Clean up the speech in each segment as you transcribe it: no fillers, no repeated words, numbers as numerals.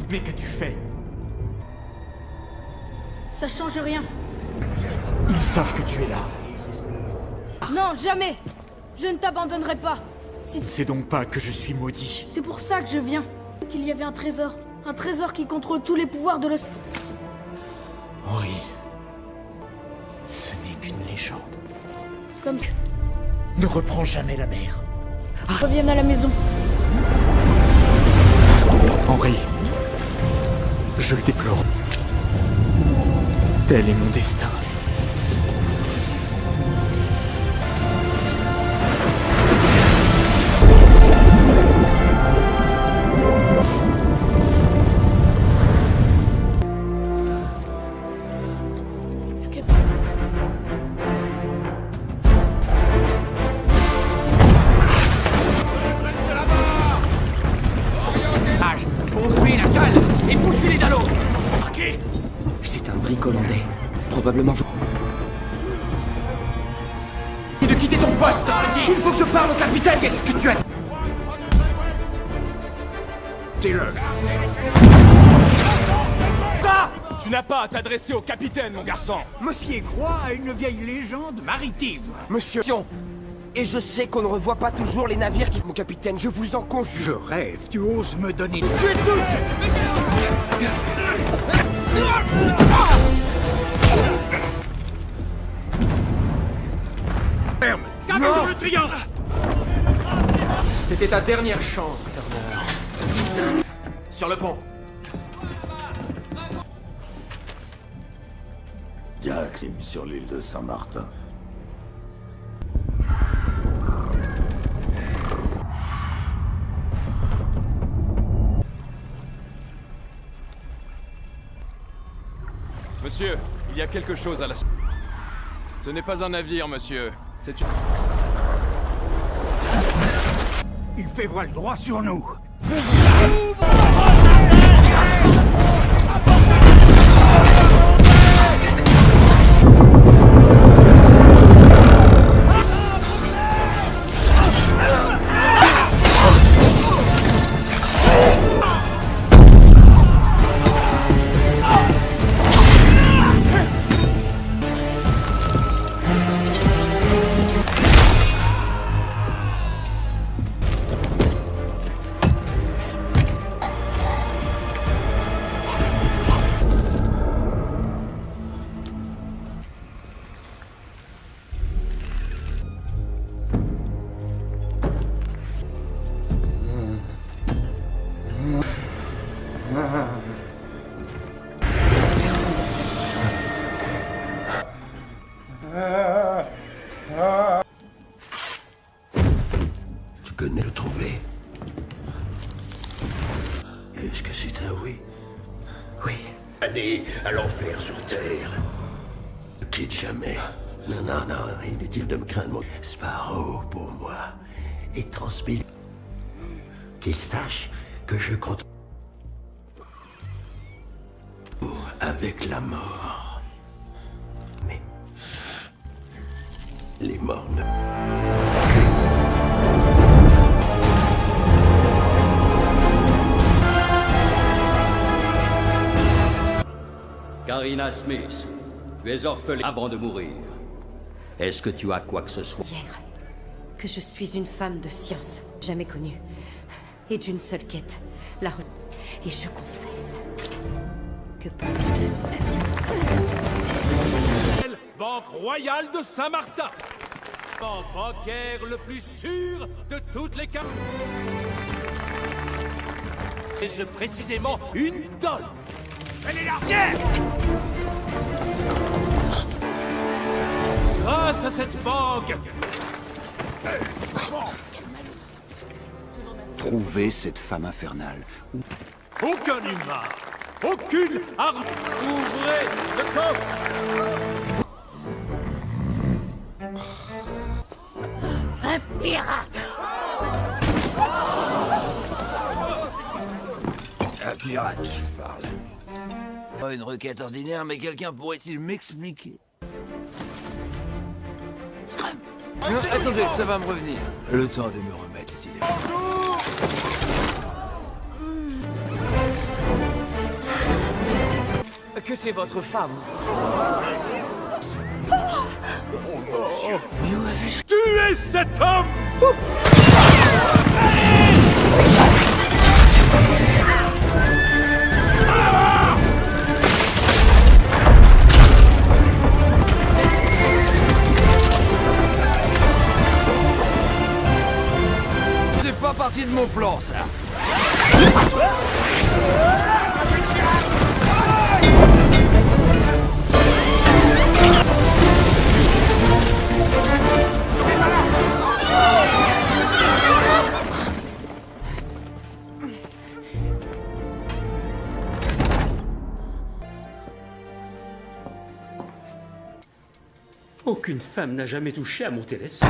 Mais qu'as-tu fait? Ça change rien. Ils savent que tu es là. Non, jamais! Je ne t'abandonnerai pas. Si C'est donc pas que je suis maudit. C'est pour ça que je viens. Qu'il y avait un trésor. Un trésor qui contrôle tous les pouvoirs de l'océan. Henri, ce n'est qu'une légende. Comme Ne reprends jamais la mer. reviennent à la maison. Henri, je le déplore. Tel est mon destin. Pompez la cale et poussez les dallos. Marqué. C'est un brick hollandais. Probablement... De quitter ton poste, petit. Il faut que je parle au capitaine. Qu'est-ce que tu as... T'es-le. Tu n'as pas à t'adresser au capitaine, mon garçon. Monsieur croit à une vieille légende maritime. Monsieur... Et je sais qu'on ne revoit pas toujours les navires qui... Mon capitaine, je vous en conjure. Je rêve, tu oses me donner... Tuez tous! Ferme! Cap sur le triangle! C'était ta dernière chance, Turner. Sur le pont. Jack, sur l'île de Saint-Martin. Monsieur, il y a quelque chose à la... Ce n'est pas un navire, monsieur. C'est une... Il fait voile droit sur nous. Tu connais le trouver? Est-ce que c'est un oui? Oui. Allez à l'enfer sur Terre. Ne quitte jamais. Non, non, non, inutile de me craindre, mon Sparrow pour moi. Et transmets qu'il sache que je compte avec la mort. Mais les morts ne... Karina Smith, tu es orpheline avant de mourir. Est-ce que tu as quoi que ce soit? Dire que je suis une femme de science, jamais connue, et d'une seule quête, la re... Et je confesse que... Banque royale de Saint-Martin. Banque bancaire le plus sûr de toutes les cartes. Et c'est précisément une tonne. Elle est là, viens! Grâce à cette banque, Trouvez cette femme infernale. aucun humain, aucune arme. Ouvrez le coffre. Un pirate! Un pirate, tu parles. Pas une requête ordinaire, mais quelqu'un pourrait-il m'expliquer? Scram! Non, attendez, ça va me revenir. Le temps de me remettre les idées. que c'est votre femme. Tuez cet homme! C'est pas partie de mon plan, ça. Aucune femme n'a jamais touché à mon télescope.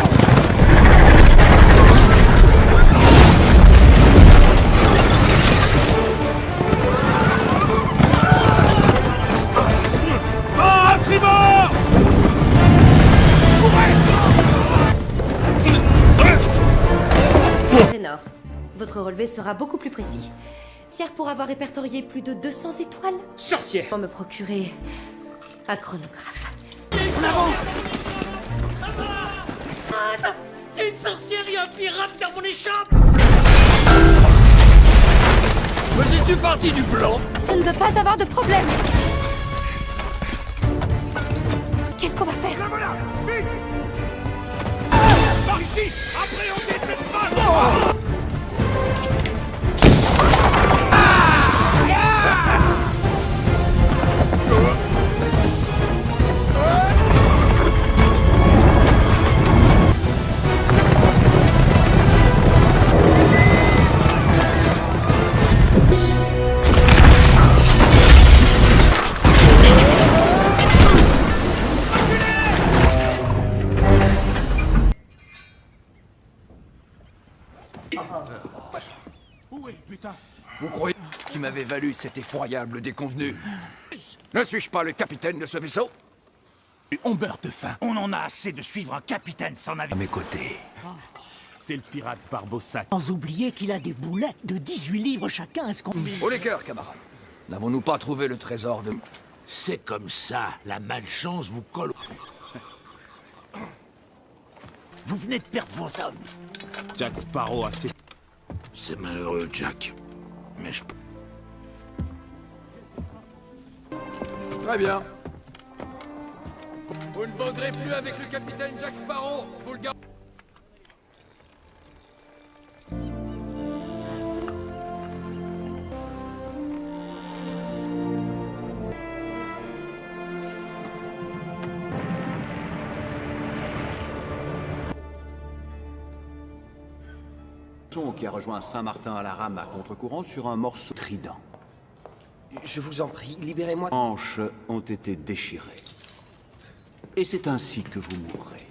À tribord! Ténor, votre relevé sera beaucoup plus précis. Tiers pour avoir répertorié plus de 200 étoiles. Sorcier! Pour me procurer un chronographe. Il y a une sorcière et un pirate dans mon écharpe! Faisais-tu partie du plan? Je ne veux pas avoir de problème. Qu'est-ce qu'on va faire? La voilà! Vite! Par ici! Appréhendez cette femme! Où est le putain? Vous croyez qui m'avait valu cette effroyable déconvenue? Ne suis-je pas le capitaine de ce vaisseau? On meurt de faim. On en a assez de suivre un capitaine sans navire. À mes côtés. C'est le pirate Barbossa. Sans oublier qu'il a des boulets de 18 livres chacun. Est-ce qu'on... Haut les cœurs, camarades. N'avons-nous pas trouvé le trésor de... C'est comme ça, la malchance vous colle. Vous venez de perdre vos hommes. Jack Sparrow a ses... C'est malheureux, Jack. Mais je... Très bien. Vous ne voguerez plus avec le capitaine Jack Sparrow, vous le gardez. Qui a rejoint Saint-Martin à la rame à contre-courant sur un morceau trident. Je vous en prie, libérez-moi. Les hanches ont été déchirées. Et c'est ainsi que vous mourrez.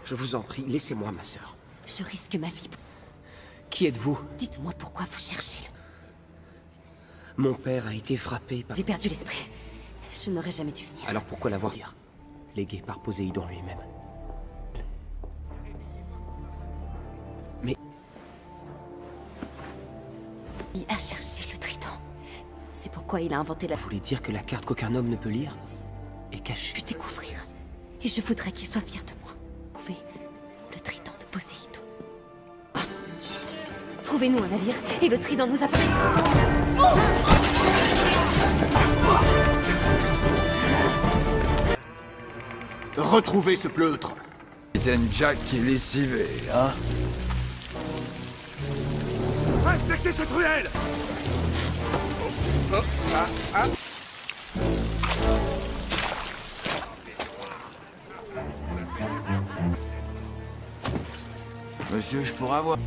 Je vous en prie, laissez-moi, ma sœur. Je risque ma vie. Qui êtes-vous? Dites-moi pourquoi vous cherchez. Mon père a été frappé par... J'ai perdu l'esprit. Je n'aurais jamais dû venir. Alors pourquoi l'avoir dit? Légué par Poséidon lui-même. Mais... Il a cherché le trident. C'est pourquoi il a inventé la... Vous voulez dire que la carte qu'aucun homme ne peut lire est cachée? Pu découvrir. Et je voudrais qu'il soit fier de moi. Trouvez le trident de Poséidon. Trouvez-nous un navire et le trident nous apparaît. Retrouvez ce pleutre. Capitaine Jack qui est lessivé, hein? Respectez cette ruelle! Monsieur, je pourrais avoir...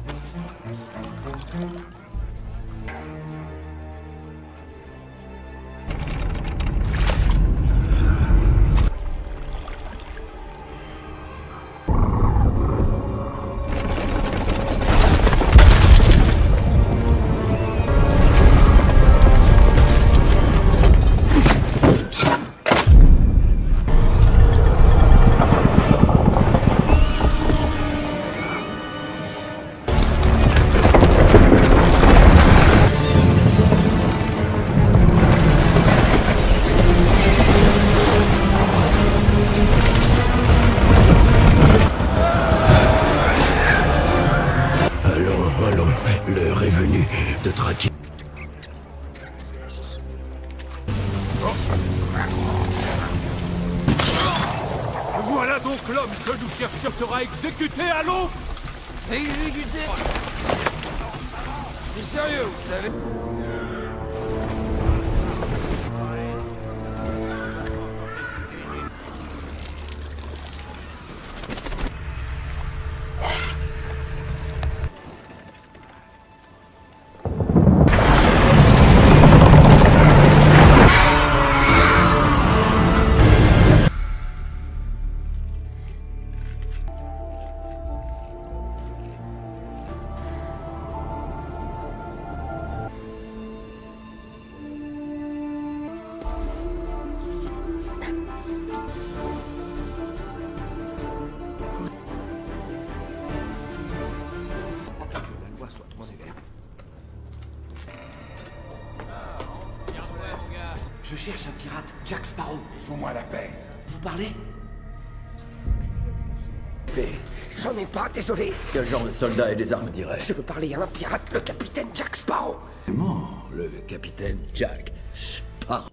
que nous cherchions sera exécuté à l'aube. Exécuté. Je suis sérieux, vous savez. Je cherche un pirate, Jack Sparrow. Fous-moi la paix. Vous parlez? Mais j'en ai pas, désolé. Quel genre de soldat et des armes, dirais-je? Je veux parler à un pirate, le capitaine Jack Sparrow. Comment? Le capitaine Jack Sparrow.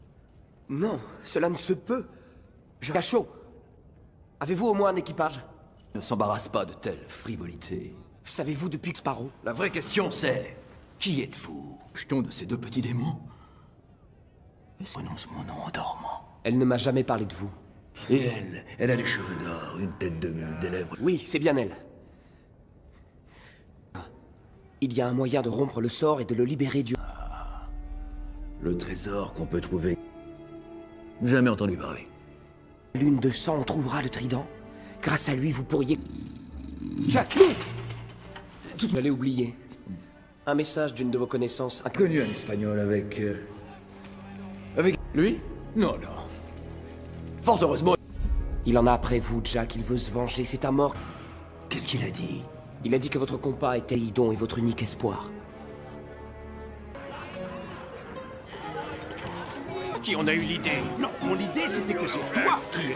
Non, cela ne se peut. Je suis chaud. Avez-vous au moins un équipage? Ne s'embarrasse pas de telles frivolités. Savez-vous depuis que Sparrow? La vraie question c'est... Qui êtes-vous? Jetons de ces deux petits démons? Et prononce mon nom en dormant. Elle ne m'a jamais parlé de vous. Et elle a des cheveux d'or, une tête de mule, des lèvres... Oui, c'est bien elle. Il y a un moyen de rompre le sort et de le libérer du... Le trésor qu'on peut trouver... Jamais entendu parler. Lune de sang, on trouvera le trident. Grâce à lui, vous pourriez... Jack, non! Tout allez oublier. Un message d'une de vos connaissances. Connu un espagnol avec... Avec lui? Non, non. Fort heureusement... Il en a après vous, Jack. Il veut se venger. C'est un mort. Qu'est-ce qu'il a dit? Il a dit que votre compas était Hidon et votre unique espoir. Qui en a eu l'idée? Non, mon idée c'était que c'est toi qui...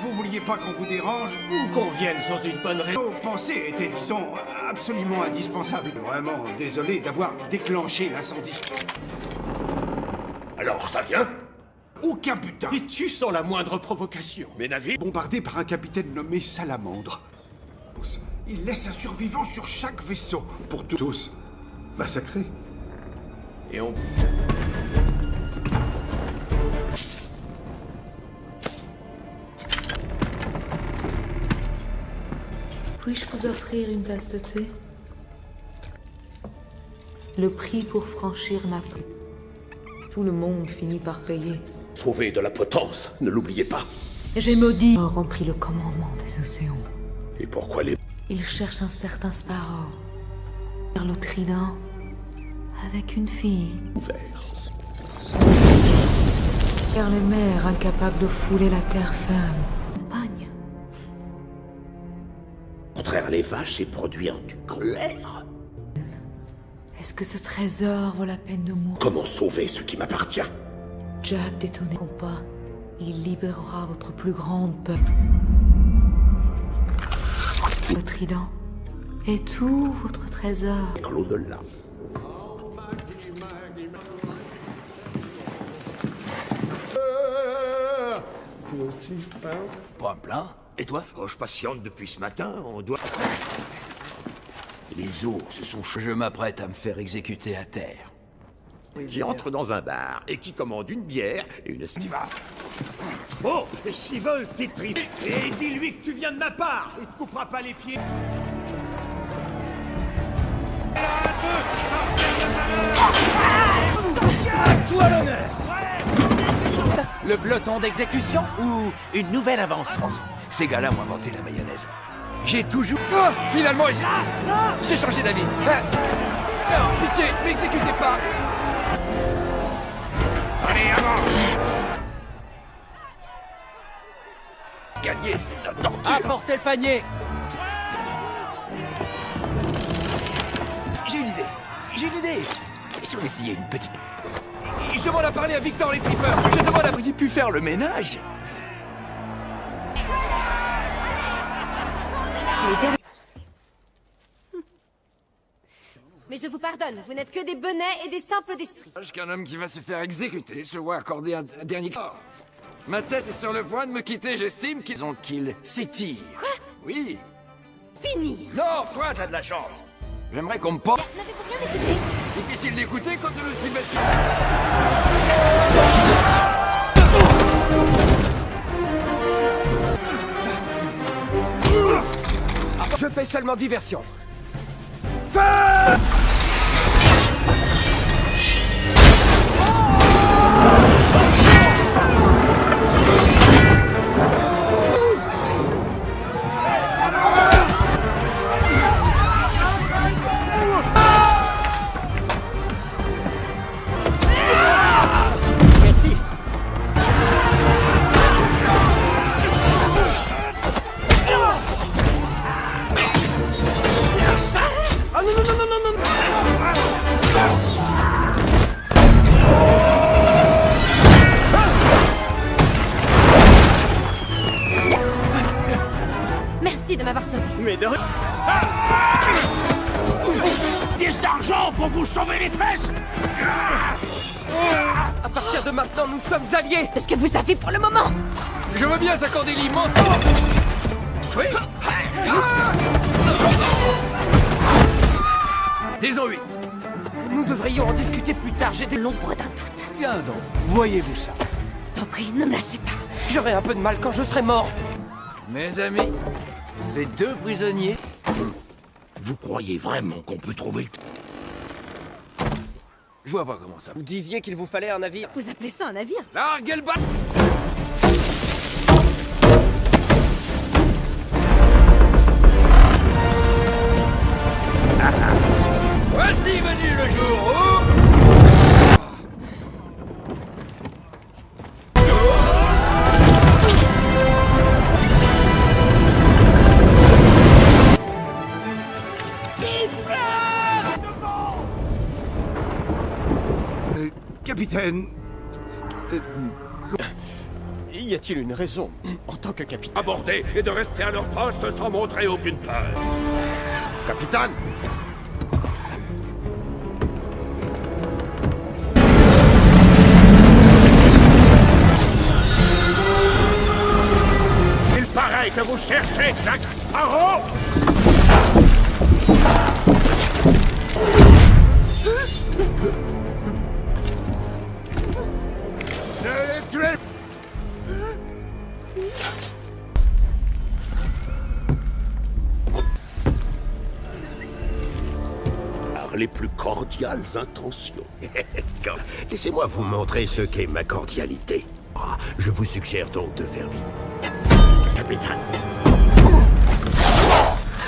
Vous vouliez pas qu'on vous dérange? Ou qu'on vienne sans une bonne raison? Nos pensées étaient, disons, absolument indispensables. Vraiment désolé d'avoir déclenché l'incendie. Alors ça vient? Aucun butin. Et tu sens la moindre provocation. Mes navires? Bombardé par un capitaine nommé Salamandre. Il laisse un survivant sur chaque vaisseau, pour tous massacrés. Et on... Puis-je vous offrir une tasse de thé? Le prix pour franchir Naples. Tout le monde finit par payer. Sauver de la potence, ne l'oubliez pas. J'ai maudit ont pris le commandement des océans. Et pourquoi les... Ils cherchent un certain Sparrow. Vers le trident. Avec une fille. Ouvert. Vers les mers incapables de fouler la terre ferme. Campagne. Contraire les vaches et produire du gruyère. Est-ce que ce trésor vaut la peine de mourir? Comment sauver ce qui m'appartient? Jack détonne compas. Il libérera votre plus grande peur. Le trident. Et tout votre trésor. Dans l'au-delà. Pas un plein? Et toi? Oh, je patiente depuis ce matin, on doit... Les eaux se sont... Je m'apprête à me faire exécuter à terre. Qui entre dans un bar et qui commande une bière et une estiva. Oh, et s'ils veulent tes tripes. Et dis-lui que tu viens de ma part. Il te coupera pas les pieds. Toi l'honneur! Le peloton d'exécution ou une nouvelle avance? Ces gars-là ont inventé la mayonnaise. J'ai toujours... Oh, finalement, j'ai changé d'avis. Non, pitié, m'exécutez pas. Allez, avance! Gagner, c'est de la torture. Apportez le panier! J'ai une idée. Et si on essayait une petite... Je demande à parler à Victor les trippers. Je demande à... Vous pu faire le ménage? Mais je vous pardonne, vous n'êtes que des benets et des simples d'esprit. Sache qu'un homme qui va se faire exécuter se voit accorder un dernier... Oh. Ma tête est sur le point de me quitter, j'estime qu'ils s'étirent. Quoi? Oui. Finir. Non, toi, t'as de la chance. J'aimerais qu'on me porte... N'avez-vous rien écouté? Difficile d'écouter quand je me suis battu. Je fais seulement diversion. Feu! Merci. Ah non, non, non, non, non, non. Merci de m'avoir sauvé. Mais de... 10 d'argent pour vous sauver les fesses. À partir de maintenant, nous sommes alliés. Est-ce que vous avez pour le moment? Je veux bien t'accorder l'immense... Oui. Disons 8. Nous devrions en discuter plus tard, j'ai des... L'ombre d'un doute. Tiens donc, voyez-vous ça? T'en prie, ne me lâchez pas. J'aurai un peu de mal quand je serai mort. Mes amis, ces deux prisonniers... Vous croyez vraiment qu'on peut trouver le... Je vois pas comment ça... Vous disiez qu'il vous fallait un navire. Vous appelez ça un navire? Larguez le bas... Voici venu le jour où... Capitaine... Y a-t-il une raison, en tant que capitaine? Aborder et de rester à leur poste sans montrer aucune peur. Capitaine! Il paraît que vous cherchez Jack Sparrow. Ne les tuez pas. Par les plus cordiales intentions. Laissez-moi vous montrer ce qu'est ma cordialité. Ah, je vous suggère donc de faire vite. Capitaine.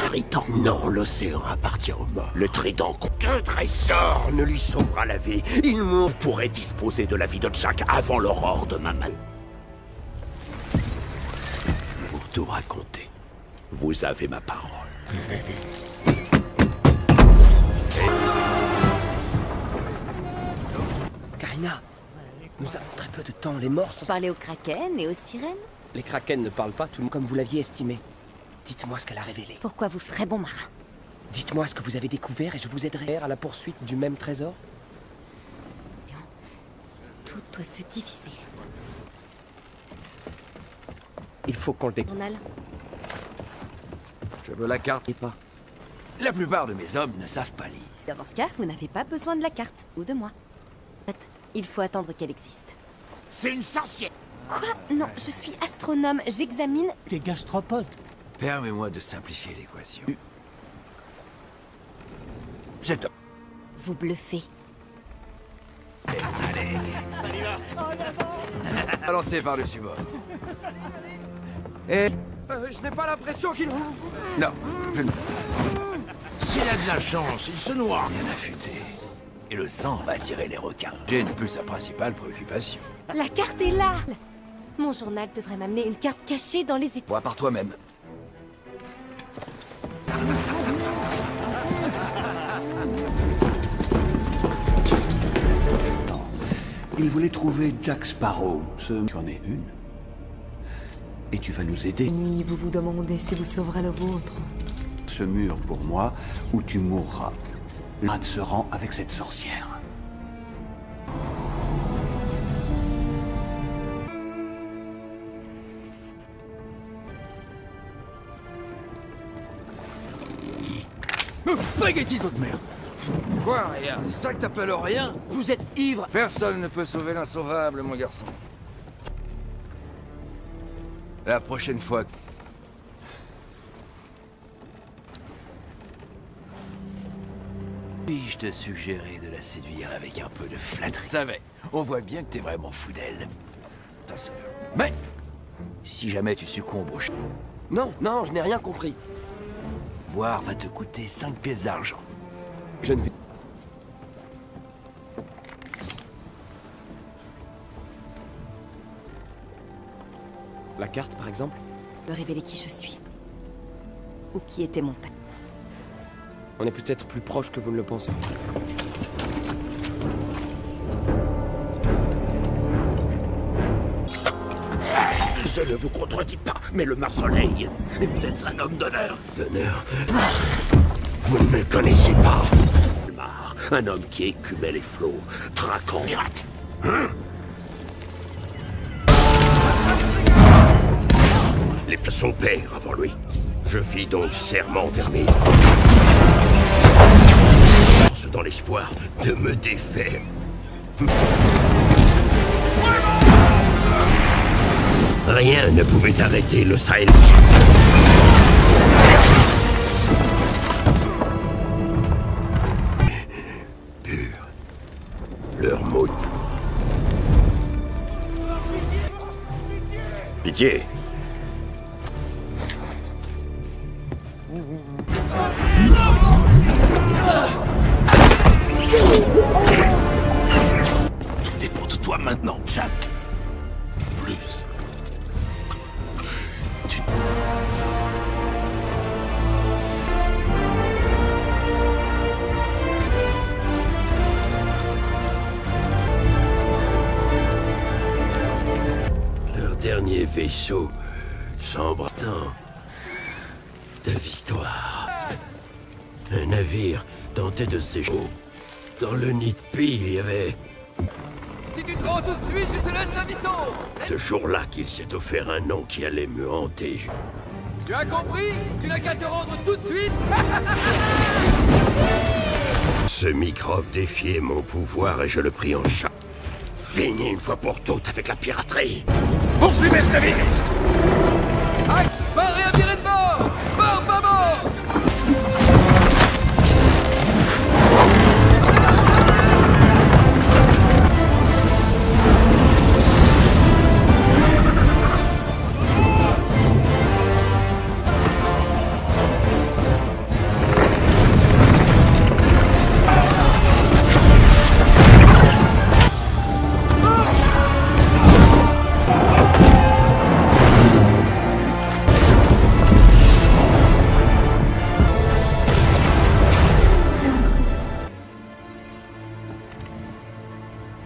Trident. Non, l'océan appartient aux morts. Le trident, qu'un trésor ne lui sauvera la vie. Il pourrait disposer de la vie de Jack avant l'aurore de ma main. Pour tout raconter, vous avez ma parole. Karina, nous avons très peu de temps. Les morts sont... Parlez aux kraken et aux sirènes? Les kraken ne parlent pas tout comme vous l'aviez estimé. Dites-moi ce qu'elle a révélé. Pourquoi vous ferez bon marin? Dites-moi ce que vous avez découvert et je vous aiderai à la poursuite du même trésor. Tout doit se diviser. Il faut qu'on le découvre. Journal. Je veux la carte et pas. La plupart de mes hommes ne savent pas lire. Dans ce cas, vous n'avez pas besoin de la carte, ou de moi. Il faut attendre qu'elle existe. C'est une sorcière. Quoi? Non, je suis astronome, j'examine... T'es gastropode. Permets-moi de simplifier l'équation. Vous bluffez. Balancé par-dessus bord. Et... je n'ai pas l'impression qu'il... Non, je ne... S'il a de la chance, il se noie. Bien affûté. Et le sang va attirer les requins. J'ai plus sa principale préoccupation. La carte est là! Mon journal devrait m'amener une carte cachée dans les étoiles. Vois par toi-même. Il voulait trouver Jack Sparrow. Tu en es une. Et tu vas nous aider. Nuit, vous vous demandez si vous sauverez le vôtre. Ce mur pour moi, ou tu mourras. L'Ad se rend avec cette sorcière. Spaghetti d'eau de mer. Quoi, rien? C'est ça que t'appelles rien? Vous êtes ivre. Personne ne peut sauver l'insauvable, mon garçon. La prochaine fois... Puis-je te suggérer de la séduire avec un peu de flatterie? Savais, on voit bien que t'es vraiment fou d'elle. Ta sœur. Mais, si jamais tu succombes au... Non, non, je n'ai rien compris. Voir va te coûter 5 pièces d'argent. Je ne vais... La carte, par exemple? Me révéler qui je suis. Ou qui était mon père. On est peut-être plus proche que vous ne le pensez. Je ne vous contredis pas, mais le Mar-Soleil, et vous êtes un homme d'honneur. D'honneur? Vous ne me connaissez pas. Un homme qui écumait les flots, traquant pirate. Hein? Son père avant lui. Je fis donc serment d'armée. Dans l'espoir de me défaire. Rien ne pouvait arrêter le Sahel. Pur. Leur mot. Pitié. Tout dépend de toi maintenant, Jack. Plus. Leur dernier vaisseau semble de victoire. Un navire tentait de s'échapper. Dans le nid de pile, il y avait... Si tu te rends tout de suite, je te laisse la mission. Ce jour-là qu'il s'est offert un nom qui allait me hanter. Tu as compris? Tu n'as qu'à te rendre tout de suite. Ce microbe défiait mon pouvoir et je le pris en chat. Fini une fois pour toutes avec la piraterie. Poursuivez ce navire! Hack, parez à virer de bord! Bord, pas bord!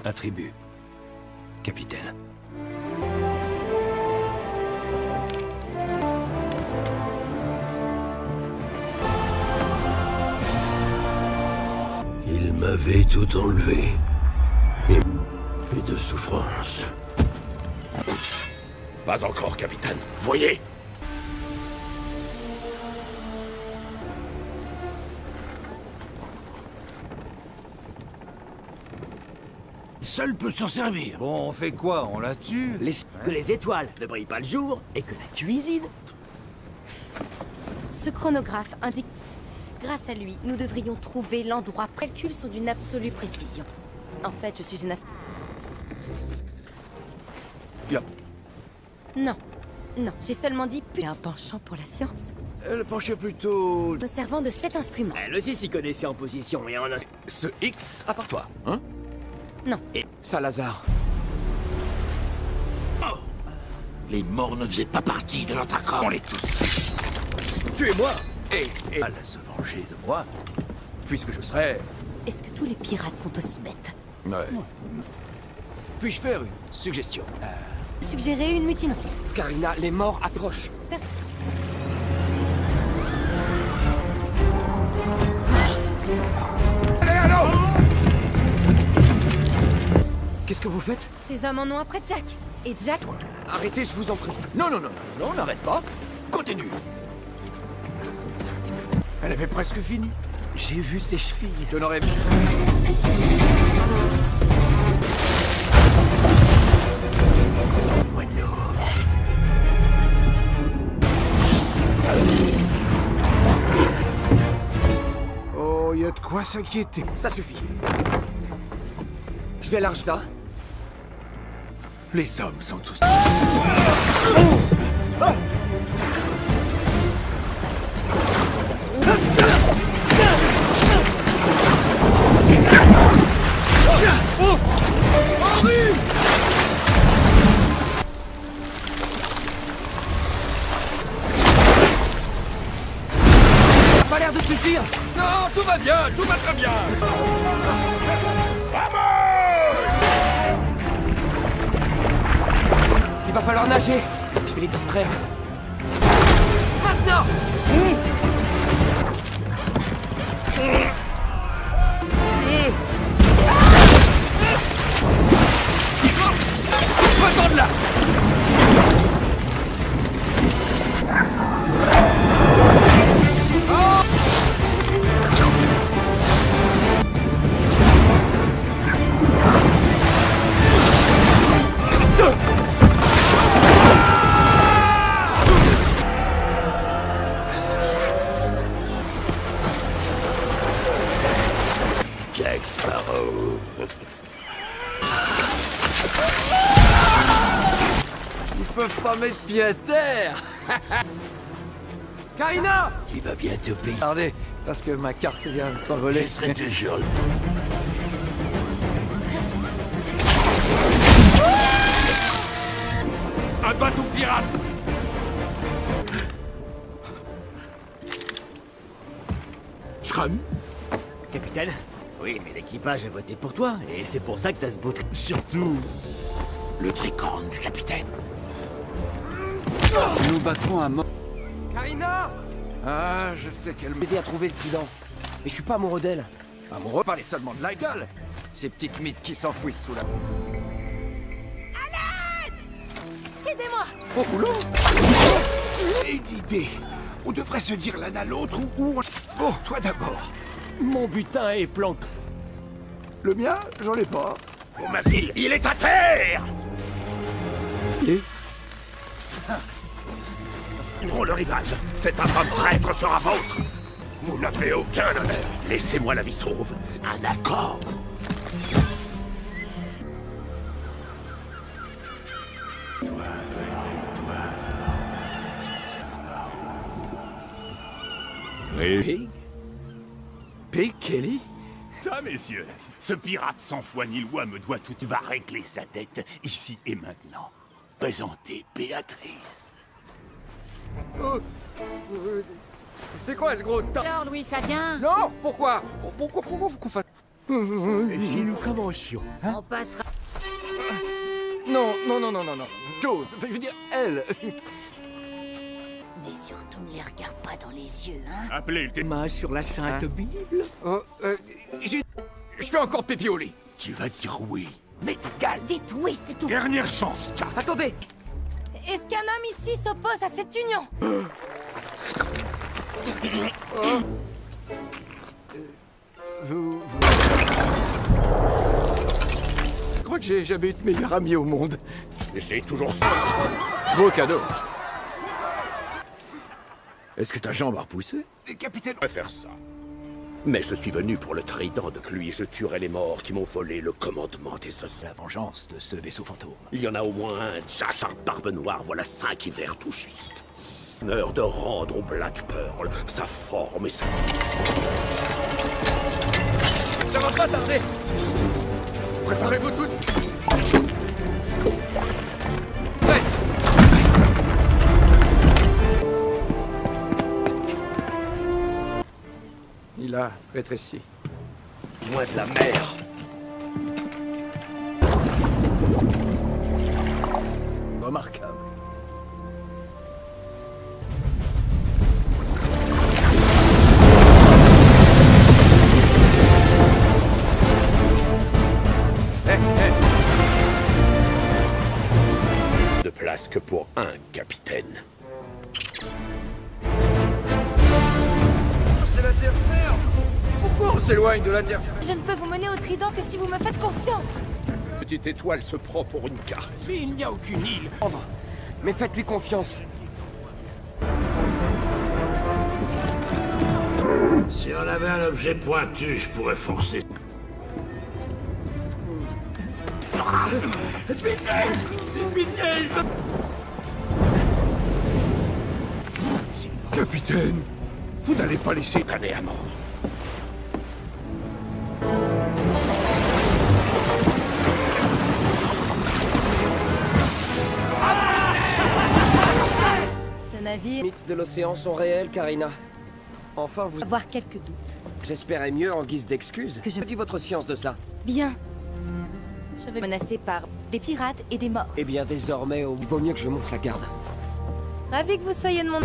Attribut. Capitaine. Il m'avait tout enlevé. Et de souffrance. Pas encore, capitaine. Voyez! Seul peut s'en servir. Bon, on fait quoi? On la tue? Que les étoiles ne brillent pas le jour et que la cuisine... Ce chronographe indique... Grâce à lui, nous devrions trouver l'endroit. Calculs sont d'une absolue précision. En fait, je suis une Non. Non, j'ai seulement dit un penchant pour la science. Elle penchait plutôt... Me servant de cet instrument. Elle aussi s'y connaissait en position et en... Ce X, à part toi, hein? Non. Et Salazar. Oh. Les morts ne faisaient pas partie de notre accord. On les tous. Tuez-moi et à se venger de moi, puisque je serai... Est-ce que tous les pirates sont aussi bêtes? Ouais. Puis-je faire une suggestion? Suggérer une mutinerie. Karina, les morts approchent. que vous faites? Ces hommes en ont après Jack. Et Jack... Arrêtez, je vous en prie. Non, non, non, non, non, n'arrête pas. Continue. Elle avait presque fini. J'ai vu ses chevilles. Je n'aurais... Oh, y a de quoi s'inquiéter. Ça suffit. Je vais larger ça. Les hommes sont tous... Ça a pas l'air de suffire. Non, tout va bien, tout va très bien. Il va falloir nager. Je vais les distraire. Maintenant! Va-t'en de là. Jack Sparrow. Ils peuvent pas mettre pied à terre. Karina! Tu vas bientôt payer. Regardez, parce que ma carte vient de s'envoler. Je serai toujours là. Un bateau pirate! Scrum? Capitaine? Oui, mais l'équipage a voté pour toi, et c'est pour ça que t'as ce beau Surtout... le tricorne du capitaine. Nous battrons à mort. Karina! Ah, je sais qu'elle M'aider à trouver le trident. Mais je suis pas amoureux d'elle. Amoureux, parlez seulement de la gueule. Ces petites mythes qui s'enfouissent sous la... Aidez-moi! Au boulot. Une idée. On devrait se dire l'un à l'autre ou... Bon, toi d'abord. Mon butin est planqué. Le mien, j'en ai pas. Pour ma ville, il est à terre! Prends le rivage. Cet infâme traître sera vôtre. Vous n'avez aucun honneur. Laissez-moi la vie sauve. Un accord. Pig? Pig Kelly? Ça, messieurs, ce pirate sans foi ni loi me doit tout, va régler sa dette ici et maintenant. Présentez Béatrice. C'est quoi ce gros tas? Alors, Louis, ça vient? Non, pourquoi? Pourquoi faut qu'on fasse... Si nous commencions, hein? On passera... Non, non, non, non, non, non. Chose, je veux dire, elle. Mais surtout, ne les regarde pas dans les yeux, hein? Appelez le Main sur la Sainte Bible. Oh, je fais encore pipi au lit. Tu vas dire oui. Mais égal, dites oui, c'est tout! Dernière chance, Jack. Attendez! Est-ce qu'un homme ici s'oppose à cette union? Je crois que j'ai jamais eu de meilleur ami au monde. J'ai toujours ça. Beau cadeau. Est-ce que ta jambe a repoussé? Capitaine... Je vais faire ça. Mais je suis venu pour le trident de lui. Je tuerai les morts qui m'ont volé le commandement des océans. La vengeance de ce vaisseau fantôme. Il y en a au moins un, Jack par Barbe Noire, voilà 5 hivers tout juste. L'heure de rendre au Black Pearl sa forme et sa... Ça va pas tarder. Préparez-vous tous. Presque. Il a rétréci. Besoin de la mer. Remarquable. de place que pour un capitaine. C'est la terre ferme. Pourquoi on s'éloigne de la terre ferme? Je ne peux vous mener au trident que si vous me faites confiance. Petite étoile se prend pour une carte. Mais il n'y a aucune île. Mais faites-lui confiance. Si on avait un objet pointu, je pourrais forcer. Capitaine, vous n'allez pas laisser Tanner à mort. Ce navire... Les mythes de l'océan sont réels, Karina. Enfin, vous... avoir quelques doutes. J'espérais mieux en guise d'excuse. Que je- Que dit votre science de ça? Bien. Je vais menacé par des pirates et des morts. Eh bien, désormais, il vaut mieux que je monte la garde. Ravi que vous soyez de mon...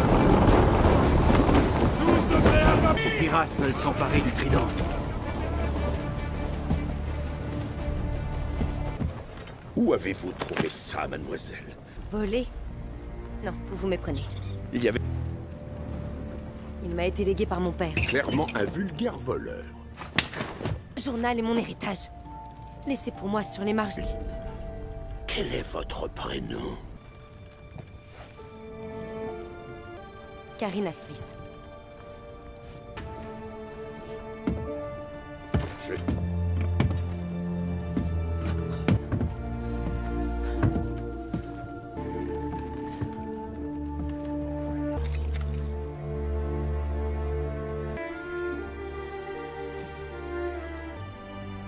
Ces pirates veulent s'emparer du trident. Où avez-vous trouvé ça, mademoiselle? Volé? Non, vous vous méprenez. Il y avait Il m'a été légué par mon père. clairement un vulgaire voleur. Journal est mon héritage. Laissez pour moi sur les marges. Quel est votre prénom? Karina Smith. Je...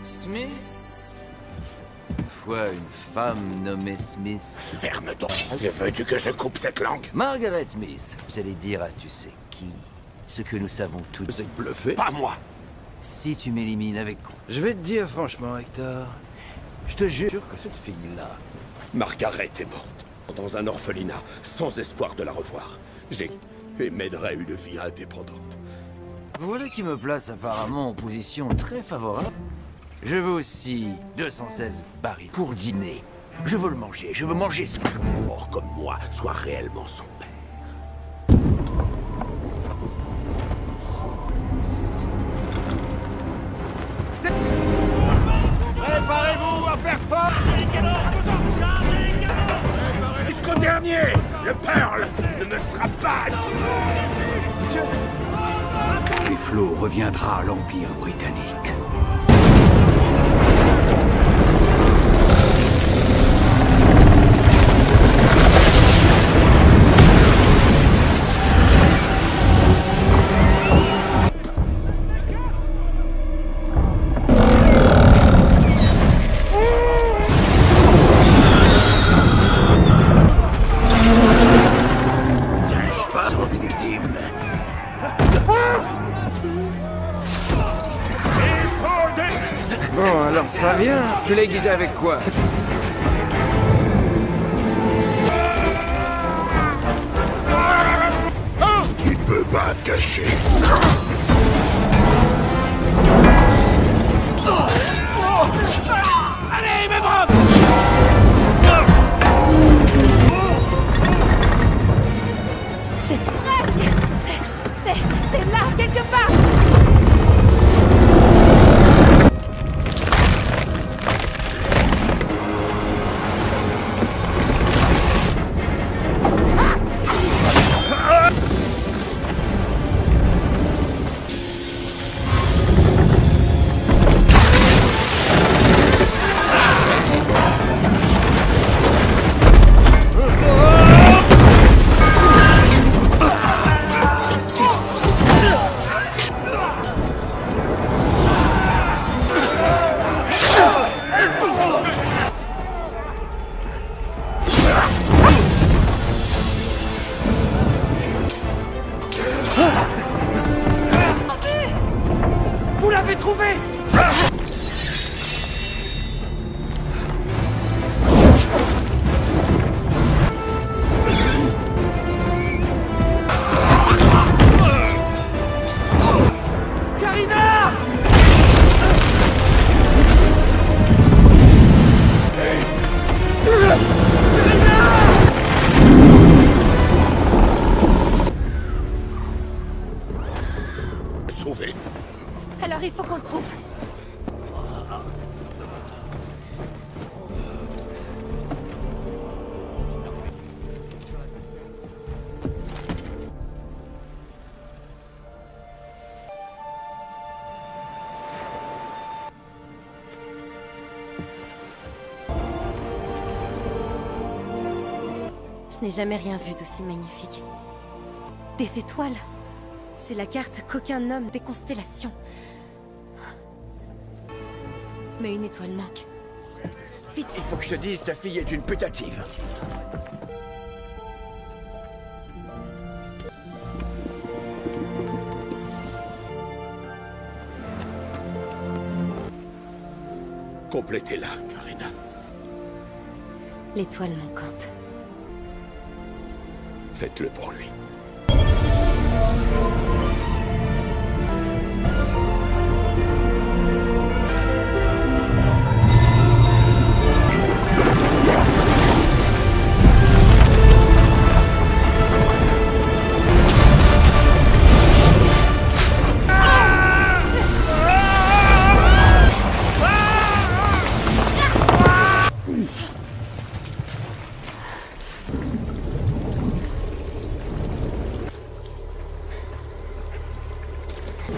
Smith? Une fois une femme nommée Smith. Ferme donc. Que veux-tu que je coupe cette langue? Margaret Smith. J'allais dire à tu sais qui. Ce que nous savons tous. Vous êtes bluffé? Pas moi. Si tu m'élimines avec... Je vais te dire franchement, Hector. Je te jure que cette fille-là... Margaret est morte. Dans un orphelinat, sans espoir de la revoir. Et mènerait une vie indépendante. Voilà qui me place apparemment en position très favorable. Je veux aussi 216 barils pour dîner. Je veux le manger, je veux manger ce... Or comme moi, soit réellement son père. Préparez-vous à faire fort! Jusqu'au dernier, le Pearl ne me sera pas... Les flots reviendra à l'Empire britannique. Bon, alors ça vient. Tu l'as aiguisé avec quoi? Tu ne peux pas te cacher. Allez, mes bras! C'est presque... C'est là, quelque part. n'ai jamais rien vu d'aussi magnifique. Des étoiles. C'est la carte qu'aucun homme des constellations. Mais une étoile manque. Vite. Il faut que je te dise, ta fille est une putative. Complétez-la, Karina. L'étoile manquante. Faites-le pour lui.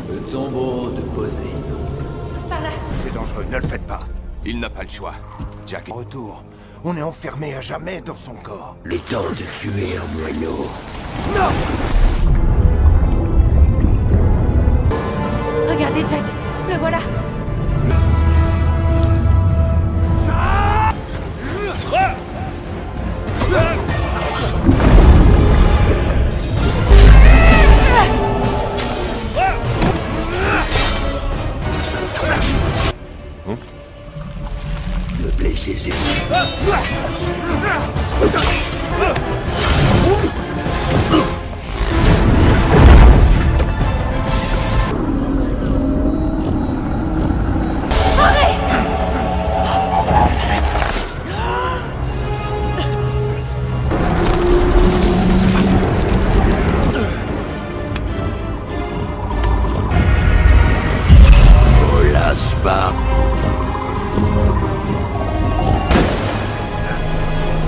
Le tombeau de Poséidon. Par là. C'est dangereux, ne le faites pas. Il n'a pas le choix. Jack est de retour. On est enfermé à jamais dans son corps. Il est temps de tuer un moineau. Non! Regardez, Jack. Le voilà. Me blessez Oh la spa.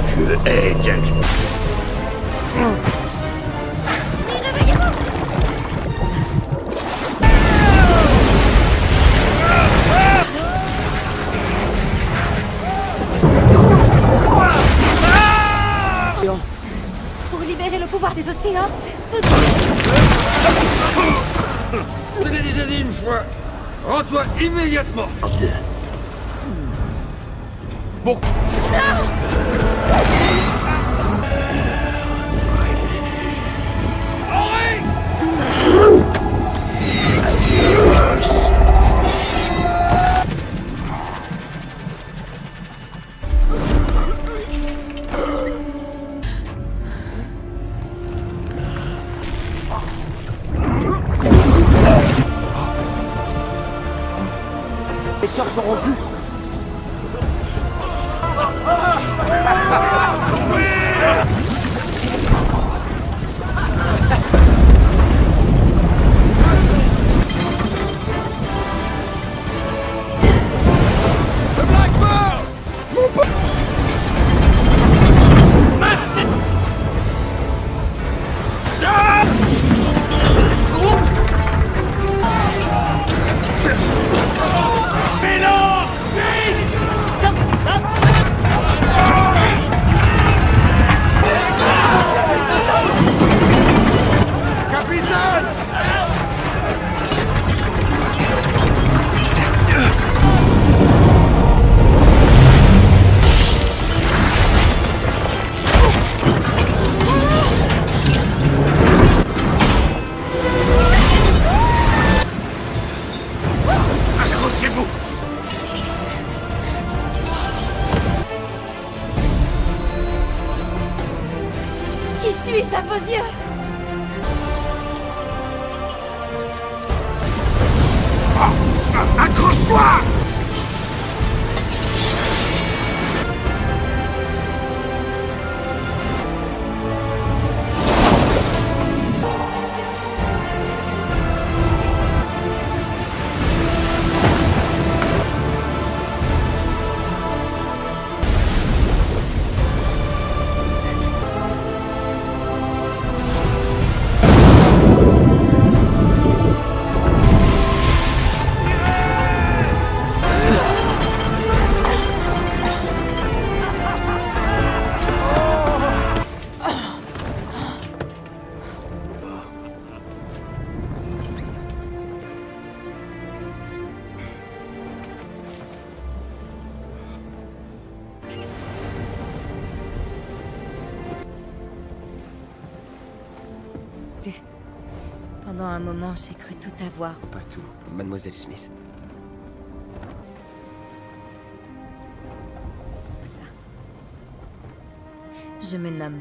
Je hais Jack Sparrow. Mais réveillez-vous! Pour libérer le pouvoir des océans, tout... Je te l'ai déjà dit une fois. Rends-toi immédiatement. Bon. Les sorts sont rompus. Accrochez-vous. Qui suis-je à vos yeux? Accroche-toi! Pendant un moment, j'ai cru tout avoir. Pas tout, Mademoiselle Smith. Ça. Je me nomme.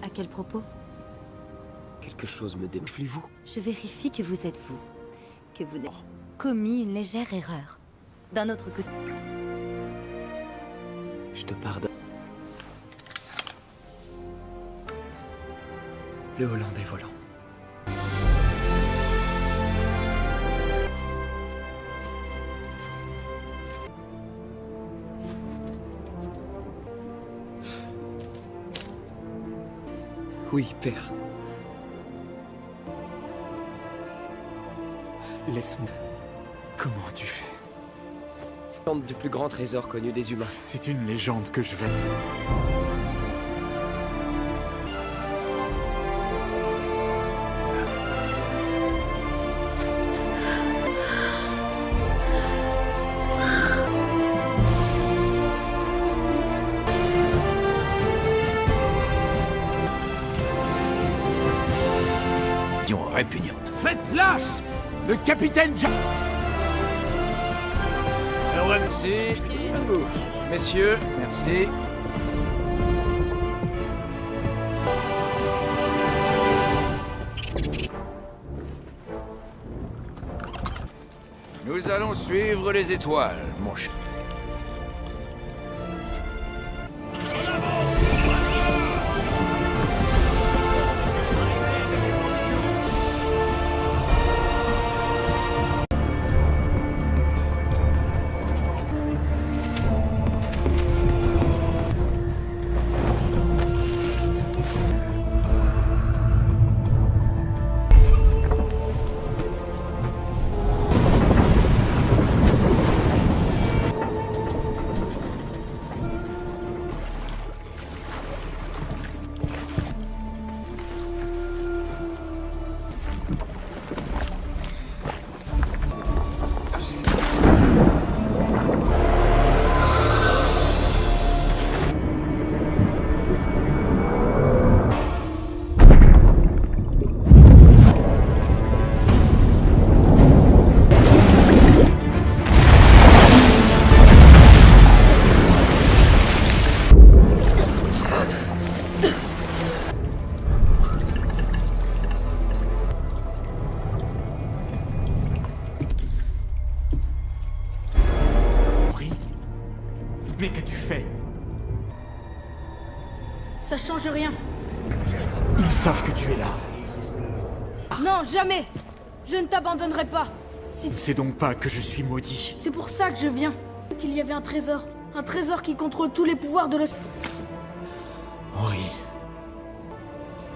À quel propos? Quelque chose me déflez-vous. Je vérifie que vous êtes vous. Que vous n'avez commis une légère erreur. D'un autre côté... Je te pardonne. Le Hollandais volant. Oui, père. Laisse-moi. Comment as-tu fait? Légende du plus grand trésor connu des humains. C'est une légende que je veux. Répugnante. Faites place! Le capitaine Jack... Merci. Messieurs, merci. Nous allons suivre les étoiles, mon cher. Mais qu'as-tu fait? Ça change rien. Ils savent que tu es là. Non, jamais. Je ne t'abandonnerai pas. C'est donc pas que je suis maudit. C'est pour ça que je viens. Qu'il y avait un trésor. Un trésor qui contrôle tous les pouvoirs de l'espace. Oui.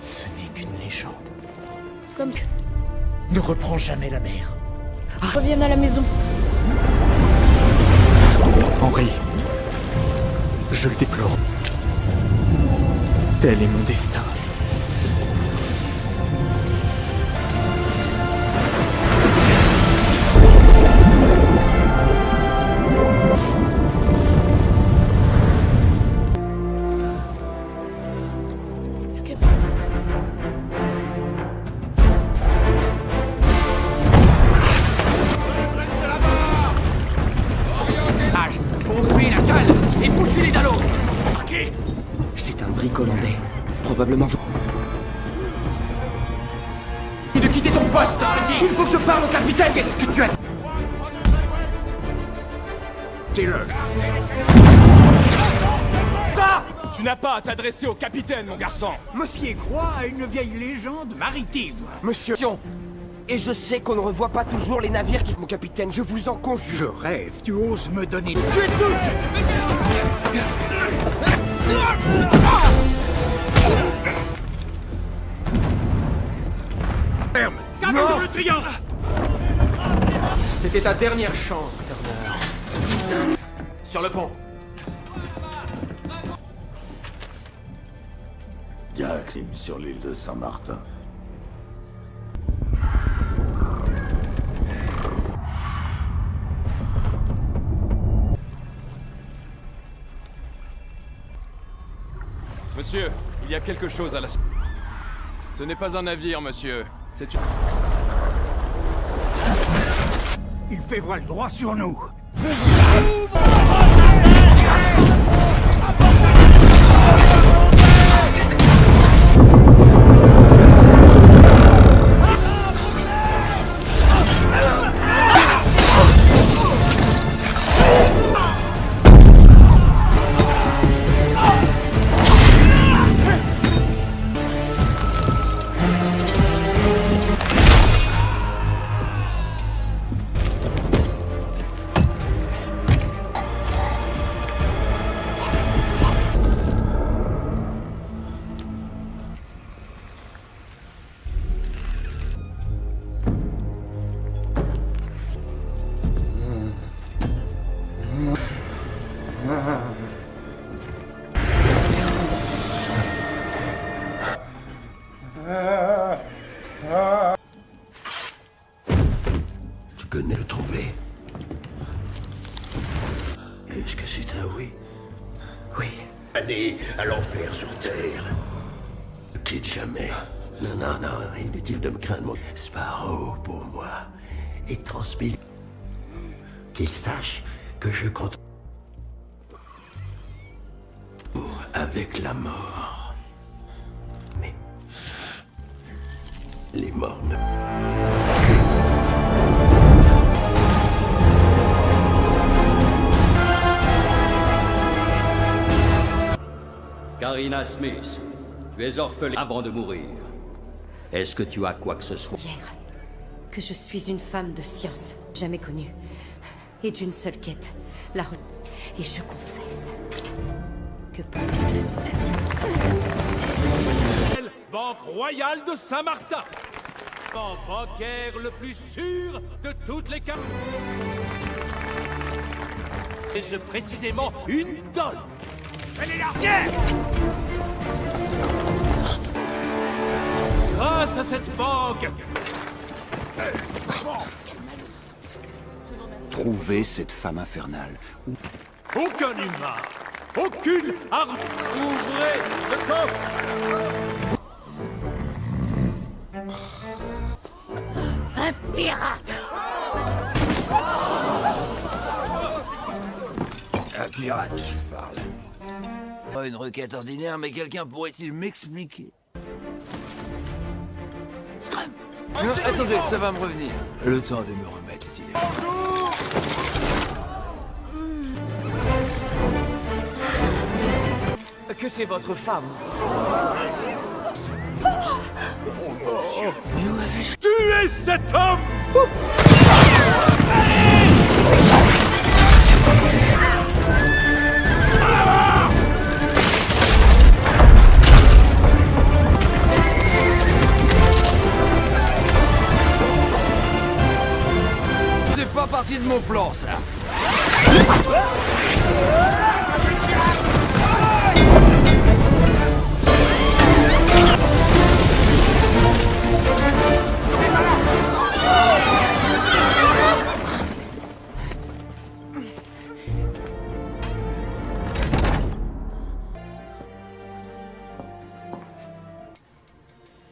Ce n'est qu'une légende. Comme... Ne reprends jamais la mer. Revienne à la maison. Henri. Je le déplore. Tel est mon destin. C'est un brick hollandais. Probablement... De quitter ton poste, petit! Il faut que je parle au capitaine! Qu'est-ce que tu as... T'es-le! Tu n'as pas à t'adresser au capitaine, mon garçon! Monsieur croit à une vieille légende maritime. Monsieur... Et je sais qu'on ne revoit pas toujours les navires qui... Mon capitaine, je vous en conjure. Je rêve, tu oses me donner... Tuez tous! Ferme! Calme sur le triangle! C'était ta dernière chance, Turner. Sur le pont. Jack, sur l'île de Saint-Martin. Monsieur, il y a quelque chose à la... Ce n'est pas un navire, monsieur. C'est une... Il fait voile droit sur nous. Tu connais le trouver? Est-ce que c'est un oui? Oui. Allez à l'enfer sur Terre. Ne quitte jamais. Non, inutile de me craindre, mon Sparrow pour moi. Et transmets qu'il sache que je compte avec la mort. Mais les morts ne... Karina Smith, tu es orpheline avant de mourir. Est-ce que tu as quoi que ce soit? Dire que je suis une femme de science, jamais connue, et d'une seule quête, la re... Et je confesse que... Banque Royale de Saint-Martin. Banque bancaire le plus sûr de toutes les cartes. Et je précisément une donne. Elle est là. Tiens. Grâce à cette banque. Trouvez cette femme infernale. Aucun humain, aucune arme. Ouvrez le coffre. Un pirate. Un pirate, tu parles. Pas une requête ordinaire, mais quelqu'un pourrait-il m'expliquer? Scram! Non, attendez, ça va me revenir. Le temps de me remettre les idées. Que c'est votre femme? Oh mon Dieu! Mais où avez-je tué cet homme? C'est pas parti de mon plan, ça.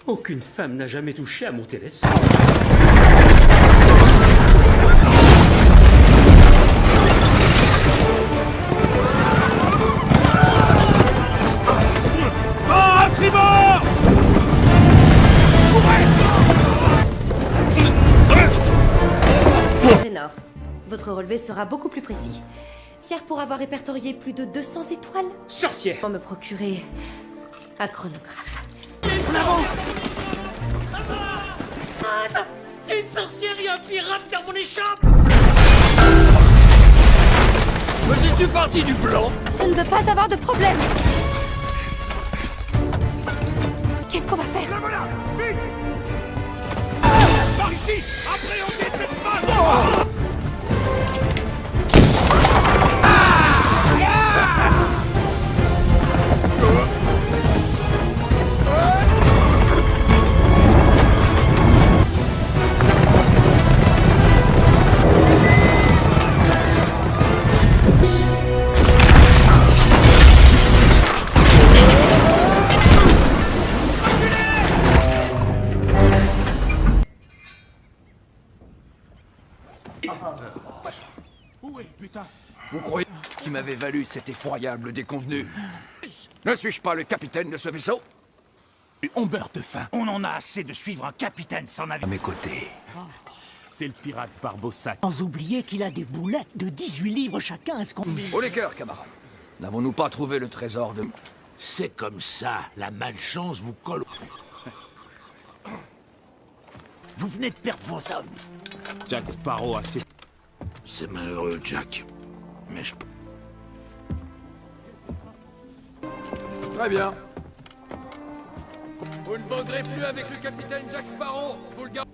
Aucune femme n'a jamais touché à mon télescope. Ah, tribord! Ténor, votre relevé sera beaucoup plus précis. Fier pour avoir répertorié plus de 200 étoiles. Sorcière! Pour me procurer un chronographe. En avant! Attends! Il y a une sorcière et un pirate dans mon écharpe! Faisais-tu partie du plan? Je ne veux pas avoir de problème. Qu'est-ce qu'on va faire? La voilà! Vite! Par ici! Appréhendez cette femme! m'avait valu cet effroyable déconvenu. Ne suis-je pas le capitaine de ce vaisseau? On meurt de faim. On en a assez de suivre un capitaine sans navire. À mes côtés. C'est le pirate Barbossa. Sans oublier qu'il a des boulets de 18 livres chacun, est-ce qu'on... Au les cœurs, camarades. N'avons-nous pas trouvé le trésor de... C'est comme ça, la malchance vous colle. Vous venez de perdre vos hommes. Jack Sparrow a ses... C'est malheureux, Jack. Mais je... Très bien. Vous ne voguerez plus avec le capitaine Jack Sparrow. Vous le gardez.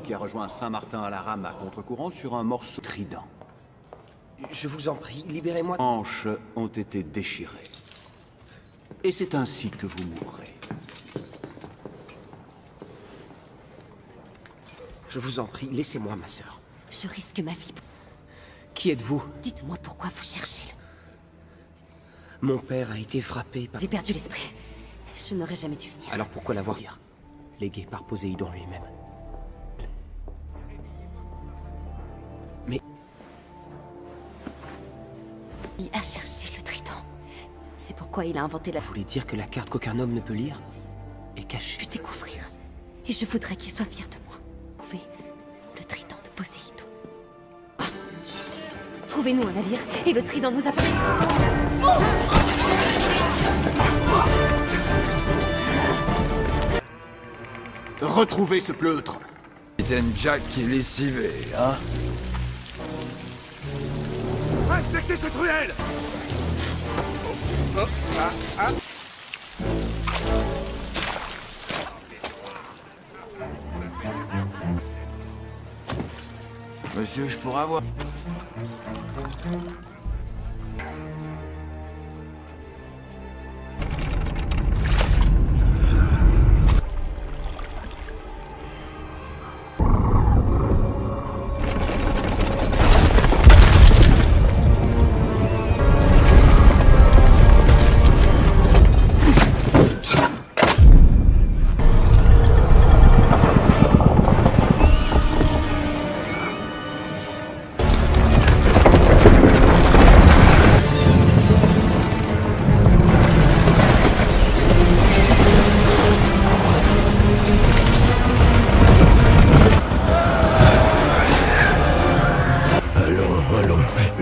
Qui a rejoint Saint-Martin à la rame à contre-courant sur un morceau trident. Je vous en prie, libérez-moi. Les hanches ont été déchirées. Et c'est ainsi que vous mourrez. Je vous en prie, laissez-moi, ma sœur. Je risque ma vie. Qui êtes-vous? Dites-moi pourquoi vous cherchez le... Mon père a été frappé par... J'ai perdu l'esprit. Je n'aurais jamais dû venir. Alors pourquoi l'avoir dit? Légué par Poséidon lui-même. Mais... Il a cherché le trident. C'est pourquoi il a inventé la... Vous voulez dire que la carte qu'aucun homme ne peut lire est cachée? Je vais découvrir. Et je voudrais qu'il soit fier de moi. Trouvez le trident de Poséidon. Trouvez-nous un navire et le trident nous apparaît. Retrouvez ce pleutre. Capitaine Jack qui est lessivé, hein? Respectez cette ruelle! Monsieur, je pourrais avoir...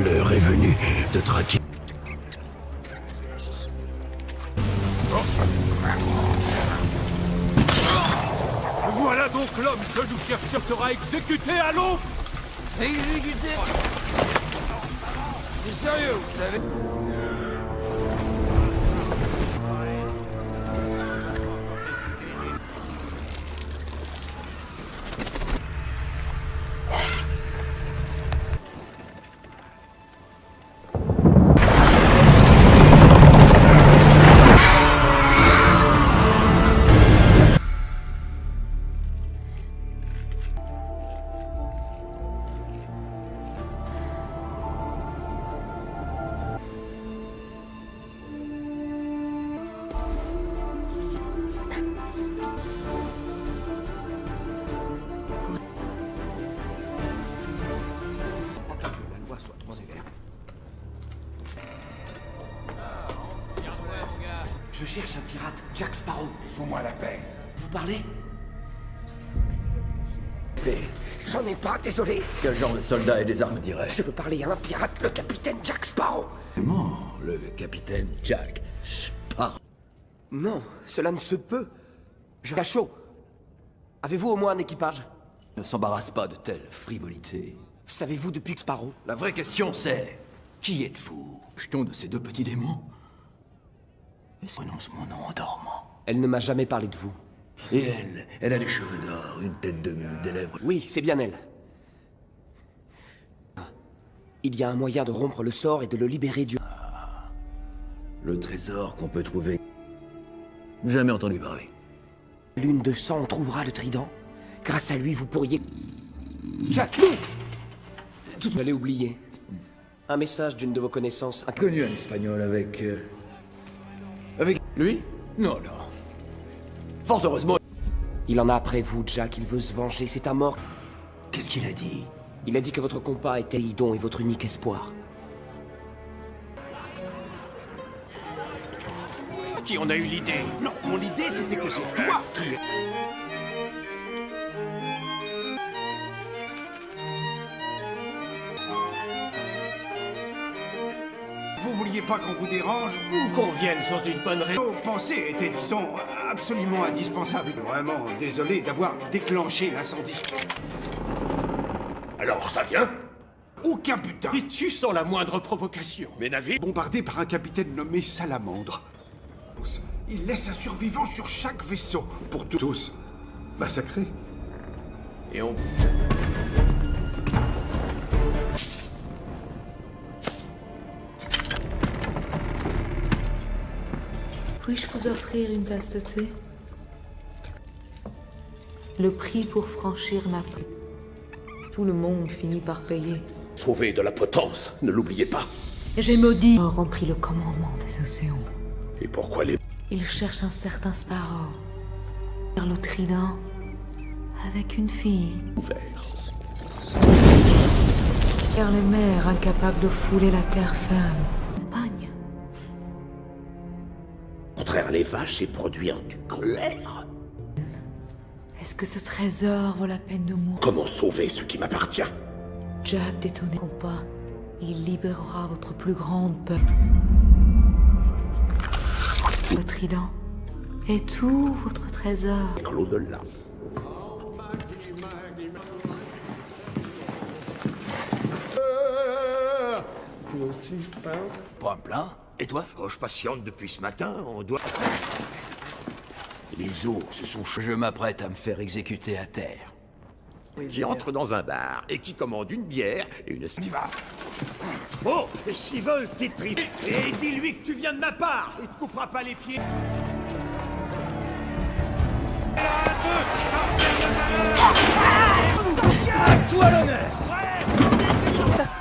L'heure est venue de traquer. Voilà donc l'homme que nous cherchions sera exécuté à l'eau. Exécuté? Je suis sérieux, vous savez. Je cherche un pirate, Jack Sparrow. Fous-moi la paix. Vous parlez? J'en ai pas, désolé. Quel genre de soldat et des armes dirais-je? Je veux parler à un pirate, le capitaine Jack Sparrow. Comment? Le capitaine Jack Sparrow? Non, cela ne se peut. Je suis à chaud. Avez-vous au moins un équipage? Ne s'embarrasse pas de telle frivolité. Savez-vous depuis que Sparrow? La vraie question c'est... Qui êtes-vous? Jetons de ces deux petits démons? Et prononce mon nom en dormant. Elle ne m'a jamais parlé de vous. Et elle a des cheveux d'or, une tête de mule, des lèvres... Oui, c'est bien elle. Il y a un moyen de rompre le sort et de le libérer du... Le trésor qu'on peut trouver... Jamais entendu parler. Lune de sang, on trouvera le trident. Grâce à lui, vous pourriez... Jack, non! Tout allez oublier. Un message d'une de vos connaissances. Connu un espagnol avec... Avec... Lui? Non, non. Fort heureusement... Il en a après vous, Jack. Il veut se venger. C'est un mort. Qu'est-ce qu'il a dit? Il a dit que votre compas était Idon et votre unique espoir. Qui en a eu l'idée? Non, mon idée c'était que c'est toi qui... Vous vouliez pas qu'on vous dérange? Ou qu'on vienne sans une bonne raison? Nos pensées étaient, disons, absolument indispensables. Vraiment désolé d'avoir déclenché l'incendie. Alors ça vient? Aucun butin. Et tu sans la moindre provocation. Mes navires... Bombardé par un capitaine nommé Salamandre. Il laisse un survivant sur chaque vaisseau pour tous massacrer. Et on... Puis-je vous offrir une tasse de thé? Le prix pour franchir ma porte. Tout le monde finit par payer. Sauvé de la potence, ne l'oubliez pas. J'ai maudit ont pris le commandement des océans. Et pourquoi les... Ils cherchent un certain Sparrow. Vers le Trident. Avec une fille. Ouvert. Vers les mers incapables de fouler la terre ferme. Campagne. Contraire les vaches et produire du gruyère. Est-ce que ce trésor vaut la peine de mourir? Comment sauver ce qui m'appartient? Jack détonne compas. Il libérera votre plus grande peur. Le trident. Et tout votre trésor. Dans l'au-delà. Pas un plat? Et toi? Oh, je patiente depuis ce matin, on doit... Les eaux se sont... Je m'apprête à me faire exécuter à terre. Qui entre dans un bar et qui commande une bière et une... Tu vas. Oh, s'ils veulent tes tripes. Et dis-lui que tu viens de ma part. Il te coupera pas les pieds. Toi l'honneur!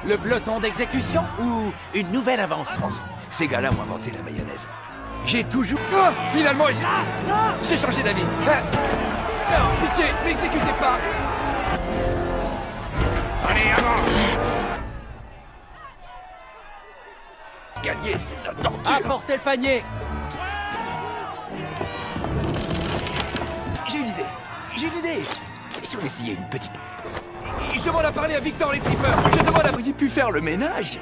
Le peloton d'exécution ou une nouvelle avance? Ces gars-là ont inventé la mayonnaise. J'ai toujours... Oh, finalement, j'ai changé d'avis. Non, pitié, n'exécutez pas. Allez, avance! Gagner, c'est la torture. Apportez le panier. J'ai une idée. J'ai une idée. Et si on essayait une petite... Je demande à parler à Victor les trippers. Je demande à... Vous auriez pu faire le ménage.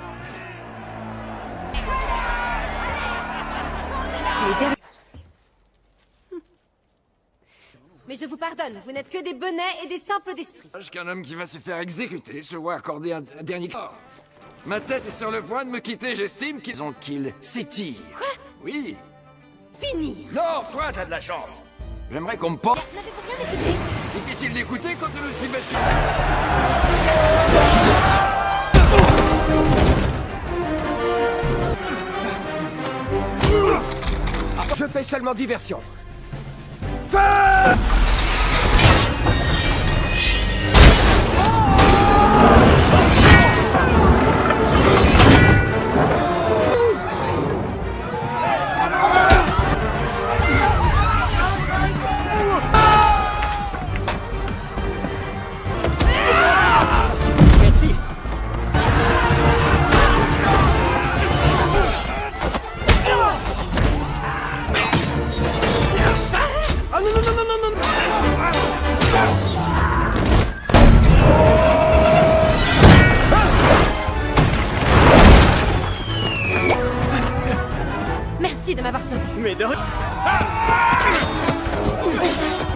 Mais je vous pardonne, vous n'êtes que des bonnets et des simples d'esprit. Qu'un homme qui va se faire exécuter se voit accorder un dernier... Oh. Ma tête est sur le point de me quitter, j'estime qu'ils ont kill. S'étire. Quoi? Oui. Fini. Non, toi, t'as de la chance. J'aimerais qu'on me porte... N'avez-vous rien écouté? Difficile d'écouter quand je me suis battu. Je fais seulement diversion. Feu! Merci. Ah non, non, non, non, non, non. Merci de m'avoir sauvé. Mais de...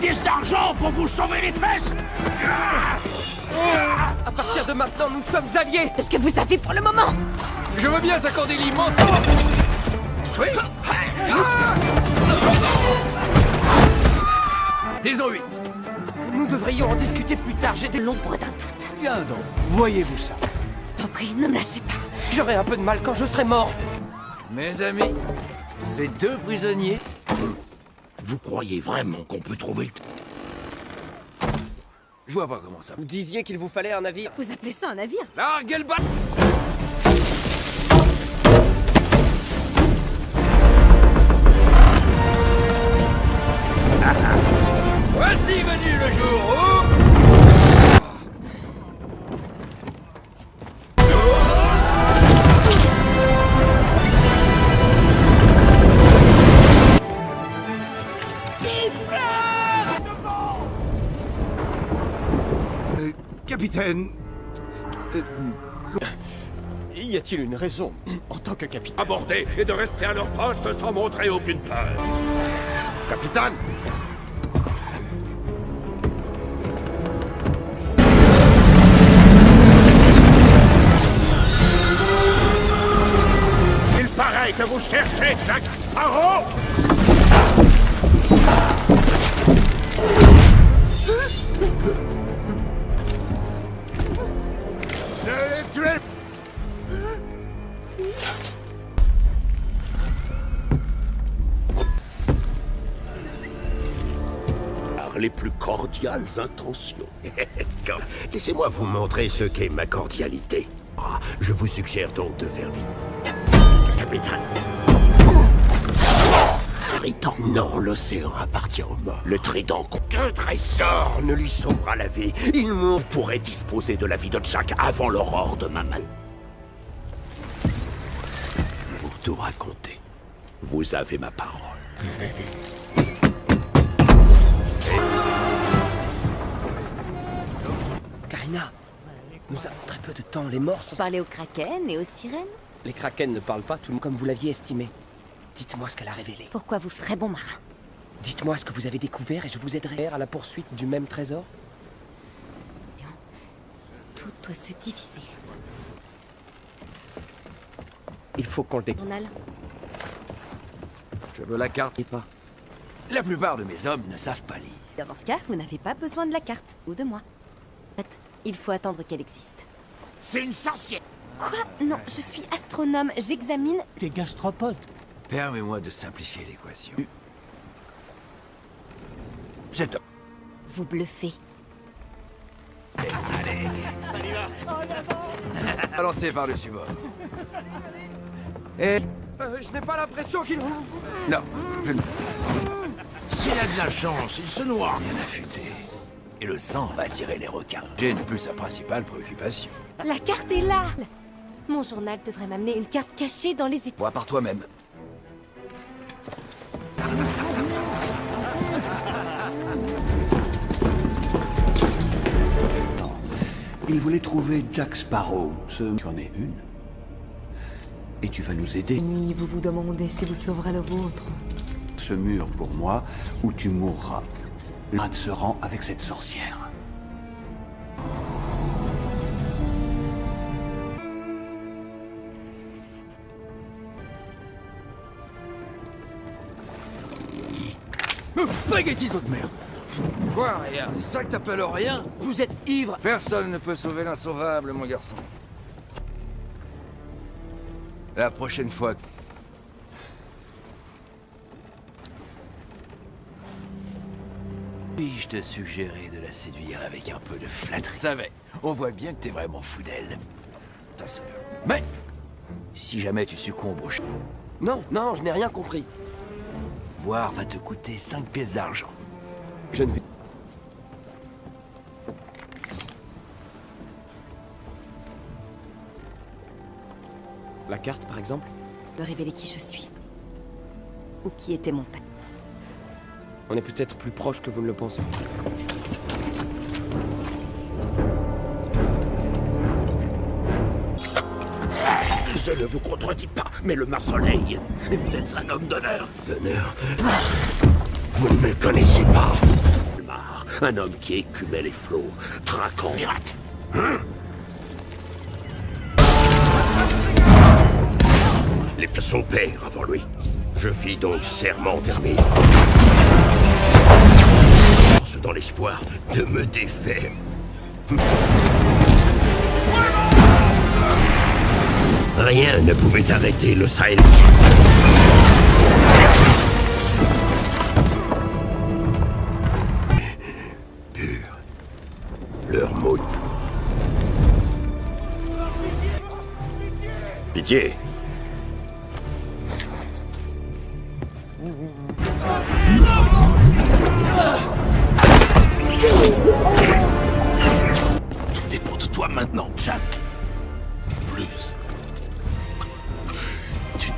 Pièce d'argent pour vous sauver les fesses. À partir de maintenant, nous sommes alliés. Est-ce que vous savez pour le moment? Je veux bien t'accorder l'immense... Oui. Disons 8. Nous devrions en discuter plus tard, j'ai des... L'ombre d'un doute. Tiens donc, voyez-vous ça? T'en prie, ne me lâchez pas. J'aurai un peu de mal quand je serai mort. Mes amis, ces deux prisonniers... Vous croyez vraiment qu'on peut trouver Je vois pas comment ça... Vous disiez qu'il vous fallait un navire. Vous appelez ça un navire? Larguez le bas. Voici venu le jour où... Capitaine... Y a-t-il une raison, en tant que capitaine? Aborder et de rester à leur poste sans montrer aucune peur. Capitaine! Il paraît que vous cherchez Jack Sparrow! Ne les tuez! Par les plus cordiales intentions. Laissez-moi vous montrer ce qu'est ma cordialité. Je vous suggère donc de faire vite. Capitaine. Trident. Non, l'océan appartient aux morts. Le trident, qu'un trésor ne lui sauvera la vie. Il pourrait disposer de la vie de Jack avant l'aurore de ma main. Pour tout raconter, vous avez ma parole. Karina, nous avons très peu de temps. Les morts sont... Parler aux kraken et aux sirènes? Les kraken ne parlent pas tout comme vous l'aviez estimé. Dites-moi ce qu'elle a révélé. Pourquoi vous ferez bon marin? Dites-moi ce que vous avez découvert et je vous aiderai à la poursuite du même trésor. Tout doit se diviser. Il faut qu'on le découvre. Je veux la carte et pas. La plupart de mes hommes ne savent pas lire. Dans ce cas, vous n'avez pas besoin de la carte, ou de moi. En fait, il faut attendre qu'elle existe. C'est une sorcière! Quoi? Non, je suis astronome, j'examine... Des gastropodes. Permets-moi de simplifier l'équation. Vous bluffez. Allez, on y va! Balancé par-dessus bord. Et... je n'ai pas l'impression qu'il... Non, je ne... S'il a de la chance, il se noie. Bien affûté. Et le sang va attirer les requins. J'ai ne plus sa principale préoccupation. La carte est là! Mon journal devrait m'amener une carte cachée dans les étoiles. Vois par toi-même. Il voulait trouver Jack Sparrow. Tu en es une. Et tu vas nous aider. Nuit, vous vous demandez si vous sauverez le vôtre. Ce mur pour moi, ou tu mourras. L'âne se rend avec cette sorcière. Spaghetti d'eau de mer. Quoi, rien? C'est ça que t'appelles rien? Vous êtes ivre. Personne ne peut sauver l'insauvable, mon garçon. La prochaine fois... Puis-je te suggérer de la séduire avec un peu de flatterie? Savais, on voit bien que t'es vraiment fou d'elle. Ta sœur. Mais... si jamais tu succombes au... Non, non, je n'ai rien compris. Voir va te coûter 5 pièces d'argent. Je ne vais... La carte, par exemple? Me révéler qui je suis. Ou qui était mon père. On est peut-être plus proche que vous ne le pensez. Je ne vous contredis pas, mais le Mar-Soleil, et vous êtes un homme d'honneur. D'honneur? Vous ne me connaissez pas. Un homme qui écumait les flots, traquant pirate. Son père avant lui. Je fis donc serment d'armée. Dans l'espoir de me défaire. Rien ne pouvait arrêter le Sahel. Pur. Leur mot. Pitié. Tout dépend de toi maintenant, Jack. Plus. Tu...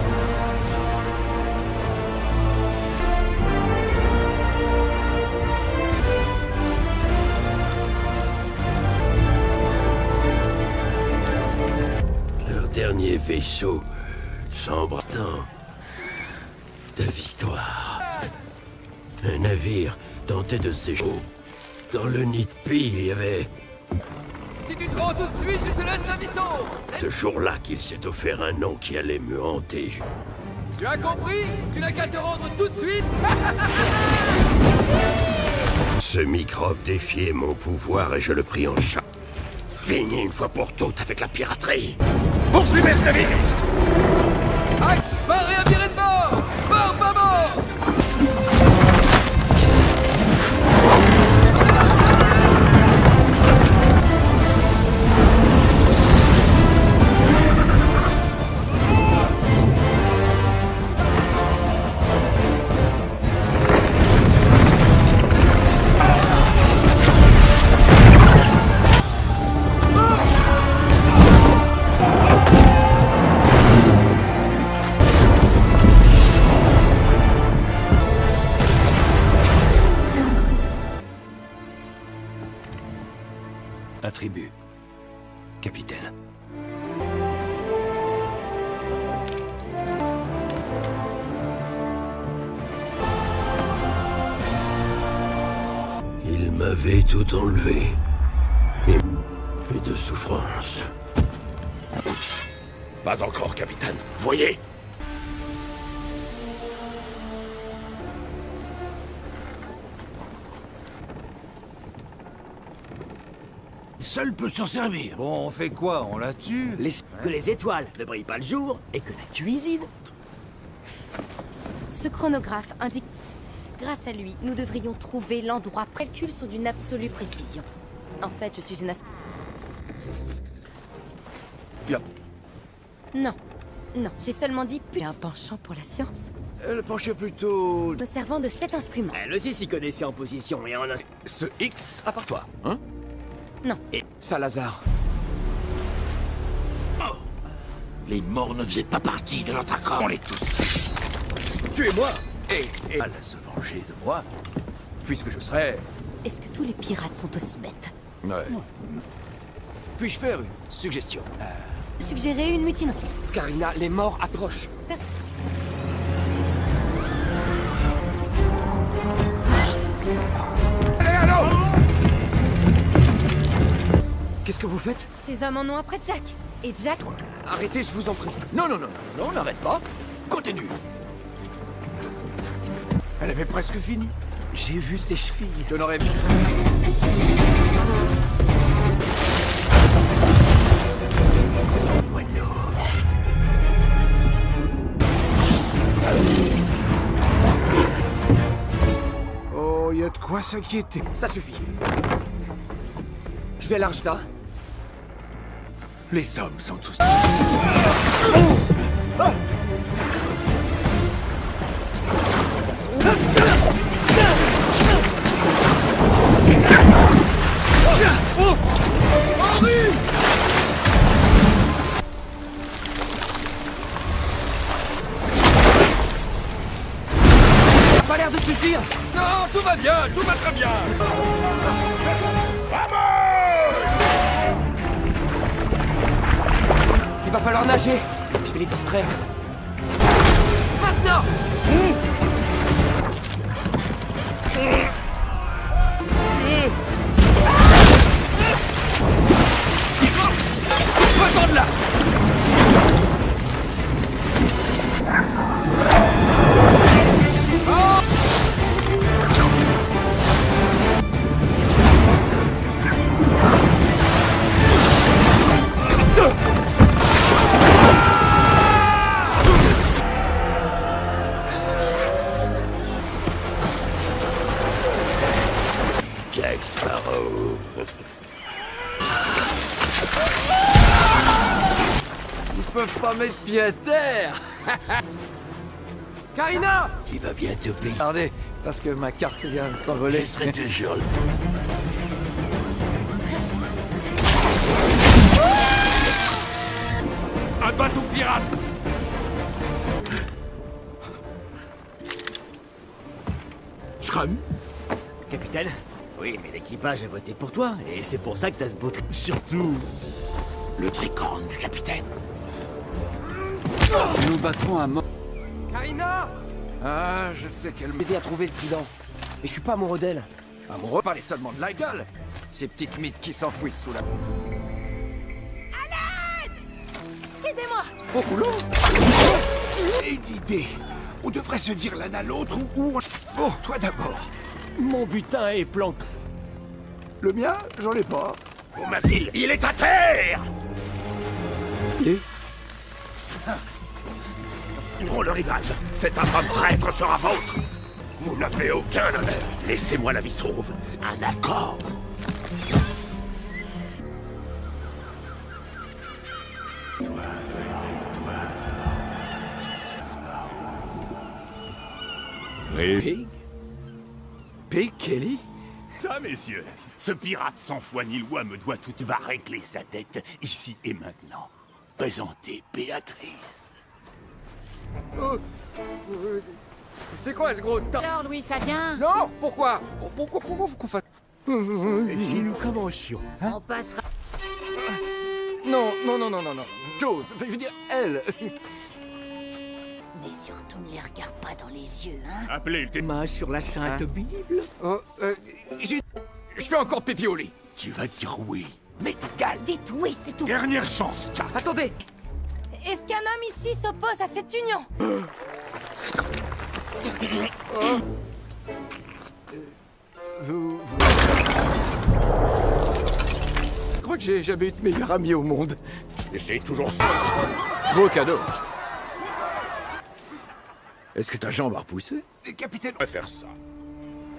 Leur dernier vaisseau semble tant de victoire. Un navire tentait de s'échapper. Dans le nid de pile, il y avait... Si tu te rends tout de suite, je te laisse la mission. Ce jour-là qu'il s'est offert un nom qui allait me hanter. Tu as compris? Tu n'as qu'à te rendre tout de suite. Ce microbe défiait mon pouvoir et je le pris en chat. Fini une fois pour toutes avec la piraterie. Poursuivez ce navire! Hack, paré à virer de bord. Bord, pas bord. Attribut. Capitaine. Il m'avait tout enlevé. Et de souffrance. Pas encore, capitaine. Voyez! Seul peut s'en servir. Bon, on fait quoi? On la tue? Que les étoiles ne brillent pas le jour et que la cuisine... Ce chronographe indique... Grâce à lui, nous devrions trouver l'endroit. Calculs sont d'une absolue précision. En fait, je suis une Non. Non, j'ai seulement dit un penchant pour la science. Elle penchait plutôt... Me servant de cet instrument. Elle aussi s'y connaissait en position et en... Ce X à part toi, hein? Non. Et Salazar. Oh. Les morts ne faisaient pas partie de notre accord. On les tous. Tuez-moi! Et... À la se venger de moi, puisque je serai... Est-ce que tous les pirates sont aussi bêtes? Ouais. Puis-je faire une suggestion? Suggérer une mutinerie. Karina, les morts approchent. Allez, allô! Qu'est-ce que vous faites? Ces hommes en ont après Jack. Et Jack... Arrêtez, je vous en prie. Non, non, non, non, non, n'arrête pas. Continue. Elle avait presque fini. J'ai vu ses chevilles. Je n'aurais... Oh, y a de quoi s'inquiéter. Ça suffit. Je vais large ça. Les hommes sont tous... Ça a pas l'air de suffire. Non, tout va bien, tout va très bien. Il va falloir nager. Je vais les distraire. Maintenant! Va-t'en de là! remettre pied à terre. Karina! Il va bientôt payer. Regardez, parce que ma carte vient de s'envoler. Je serai toujours là. Un bateau pirate! Scrum? Capitaine? Oui, mais l'équipage a voté pour toi, et c'est pour ça que t'as ce beau Surtout, Le tricorne du capitaine. Nous battrons à mort. Karina! Ah, je sais qu'elle M'aider à trouver le trident. Mais je suis pas amoureux d'elle. Amoureux, parlez seulement de la gueule. Ces petites mythes qui s'enfouissent sous la... Aidez-moi! Au boulot! j'ai une idée. On devrait se dire l'un à l'autre ou... Bon, toi d'abord. Mon butin est planqué. Le mien, j'en ai pas. Pour ma ville, il est à terre! Non, le rivage. Cet infâme traître sera vôtre. Vous n'avez aucun honneur. Laissez-moi la vie sauve. Un accord. Pig? Pig Kelly? Ça, messieurs, ce pirate sans foi ni loi me doit tout va régler sa dette, ici et maintenant. Présentez Béatrice. Oh. C'est quoi ce gros tas? Alors, Louis, ça vient? Non, pourquoi? Pourquoi faut qu'on fasse... Si nous commencions, hein? On passera... Non. Chose, je veux dire, elle. Mais surtout, ne les regarde pas dans les yeux, hein? Appelez le Main sur la Sainte Bible. Oh, je fais encore pipi au lit. Tu vas dire oui. Mais égal. Dites oui, c'est tout. Dernière chance, Jack. Attendez. Est-ce qu'un homme ici s'oppose à cette union? Je crois que j'ai jamais eu de meilleur ami au monde. J'ai toujours ça. Beau cadeau. Est-ce que ta jambe a repoussé? Capitaine, Je vais faire ça.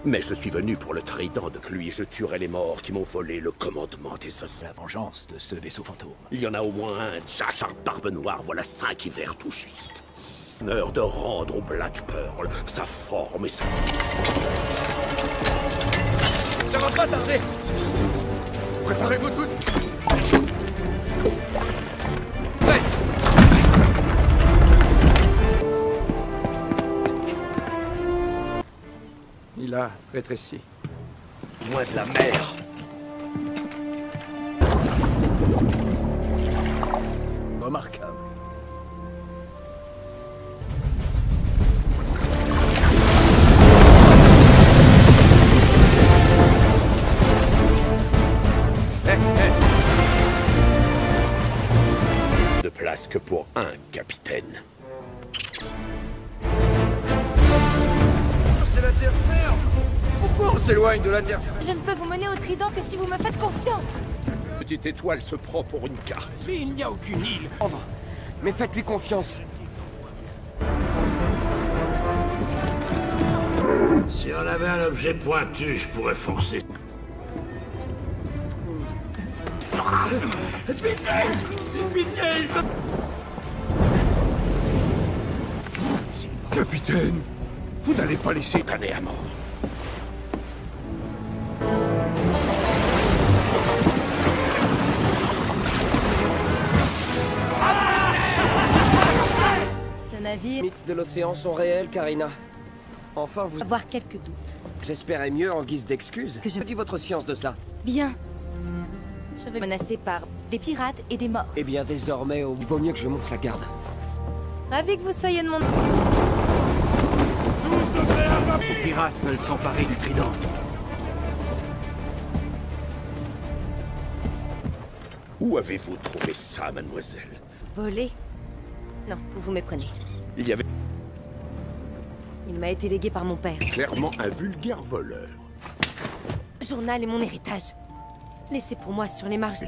Mais je suis venu pour le trident de pluie. Je tuerai les morts qui m'ont volé le commandement des os. La vengeance de ce vaisseau fantôme. Il y en a au moins un, Jack Barbe Noire, voilà 5 hivers tout juste. L'heure de rendre au Black Pearl sa forme et sa... Ça va pas tarder. Préparez-vous tous. Presque. Il a rétréci. Besoin de la mer. Remarquable. De place que pour un capitaine. C'est la terre ferme. Pourquoi on s'éloigne de la terre ferme? Je ne peux vous mener au trident que si vous me faites confiance. Petite étoile se prend pour une carte. mais il n'y a aucune île. Mais faites-lui confiance. Si on avait un objet pointu, je pourrais forcer. Capitaine, vous n'allez pas laisser Tanné à mort. Ce navire... Les mythes de l'océan sont réels, Karina. Enfin, vous... avoir quelques doutes. J'espérais mieux en guise d'excuse. Que je- dis votre science de ça. Bien. Je vais menacé par des pirates et des morts. Eh bien, désormais, il vaut mieux que je monte la garde. Ravi que vous soyez de mon... Ces pirates veulent s'emparer du trident. Où avez-vous trouvé ça, mademoiselle? Volé? Non, vous vous méprenez. Il y avait Il m'a été légué par mon père. clairement un vulgaire voleur. Le journal est mon héritage. Laissez pour moi sur les marges.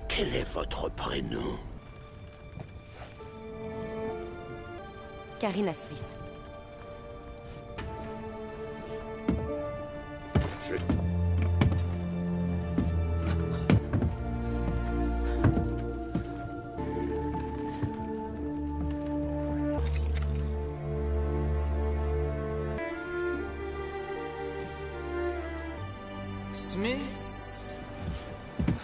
Quel est votre prénom? Karina Smith. Je... Smith?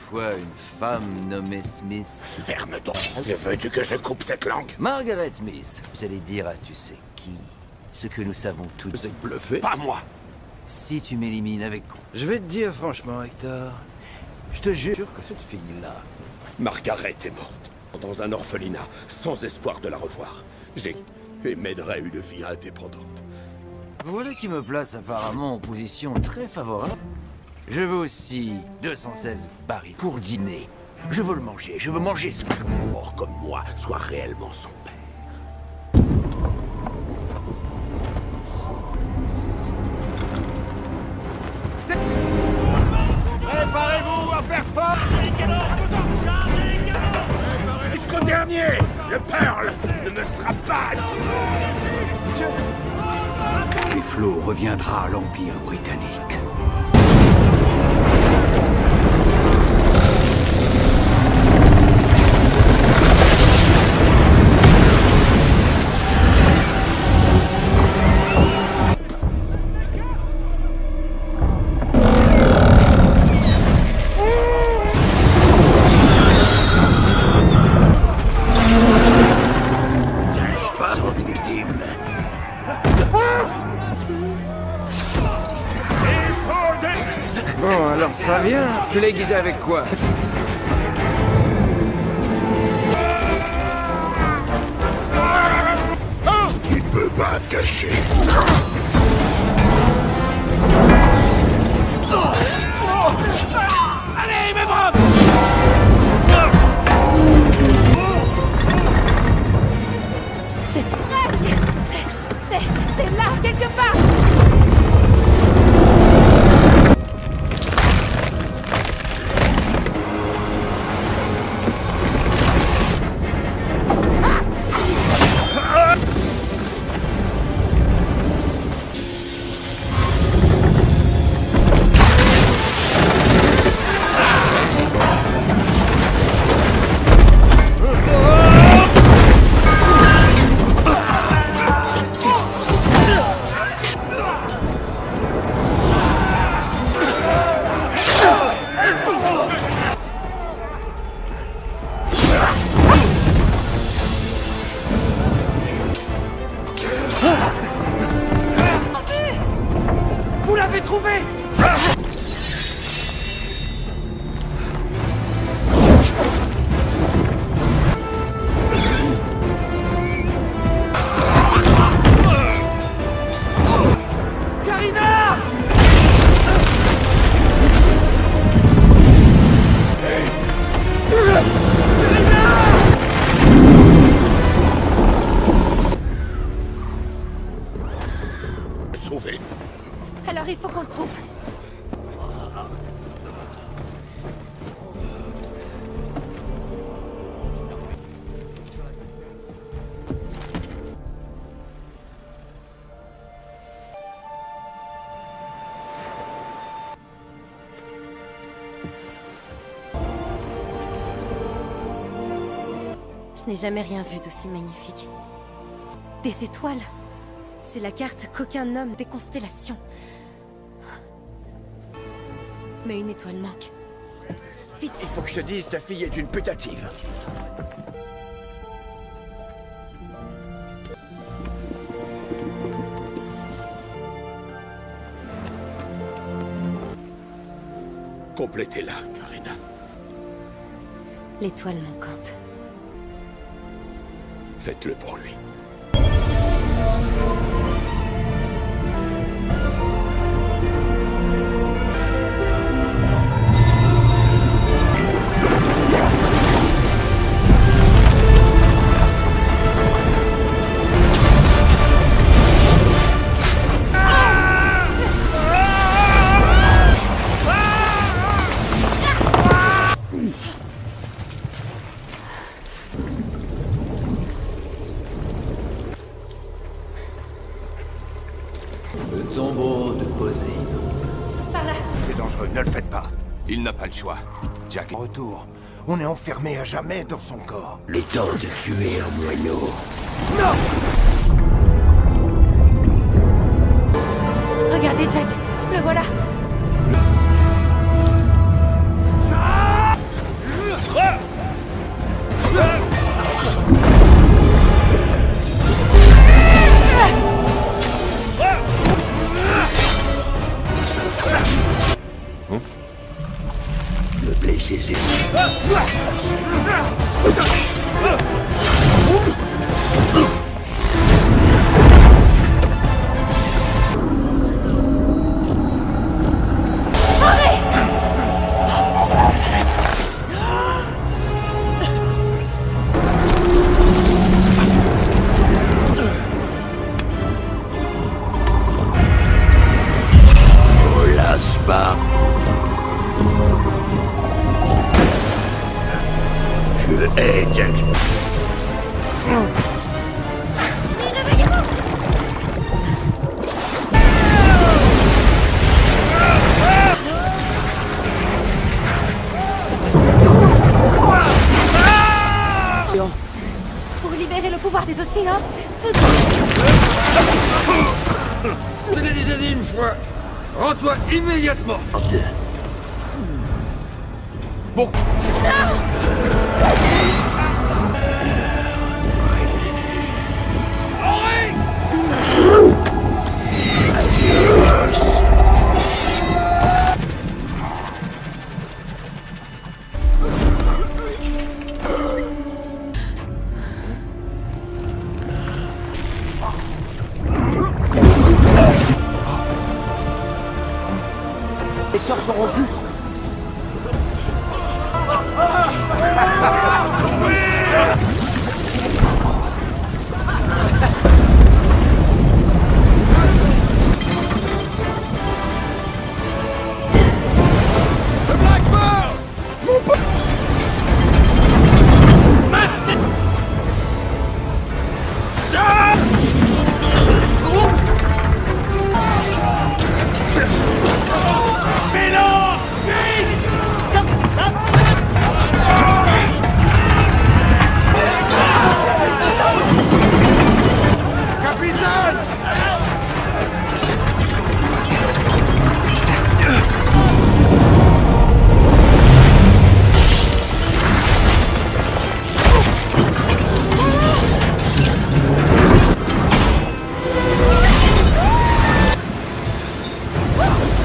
Fois une femme nommée Smith. Ferme donc. Veux-tu que je coupe cette langue? Margaret Smith. J'allais dire à tu sais qui. Ce que nous savons tous. Vous êtes bluffé? Pas moi. Si tu m'élimines avec... Je vais te dire franchement, Hector. Je te jure que cette fille-là... Margaret est morte. Dans un orphelinat, sans espoir de la revoir. Et mènerait une vie indépendante. Voilà qui me place apparemment en position très favorable. Je veux aussi 216 barils pour dîner. Je veux le manger, je veux manger ce mort comme moi soit réellement son père. Préparez-vous à faire fort! Jusqu'au dernier, le Pearl ne me sera pas... Et Flo reviendra à l'Empire britannique. Bon, alors ça vient. Tu l'as aiguisé avec quoi? Tu ne peux pas te cacher. Allez, mes bras! C'est presque. C'est là, quelque part. Vous l'avez trouvé! Karina! Sauvé. Alors il faut qu'on le trouve. Je n'ai jamais rien vu d'aussi magnifique. Des étoiles. C'est la carte qu'aucun homme des constellations. Mais une étoile manque. Vite! Il faut que je te dise, ta fille est une putative. Complétez-la, Karina. L'étoile manquante. Faites-le pour lui. Le tombeau de Poséidon. Par là! C'est dangereux, ne le faites pas. Il n'a pas le choix. Jack est... Retour. On est enfermé à jamais dans son corps. Le temps de tuer un moineau. Non! Regardez, Jack! Le voilà! les aussi, hein? Tout... Je te l'ai déjà dit une fois. Rends-toi immédiatement. Bon. Les sorts sont rompus.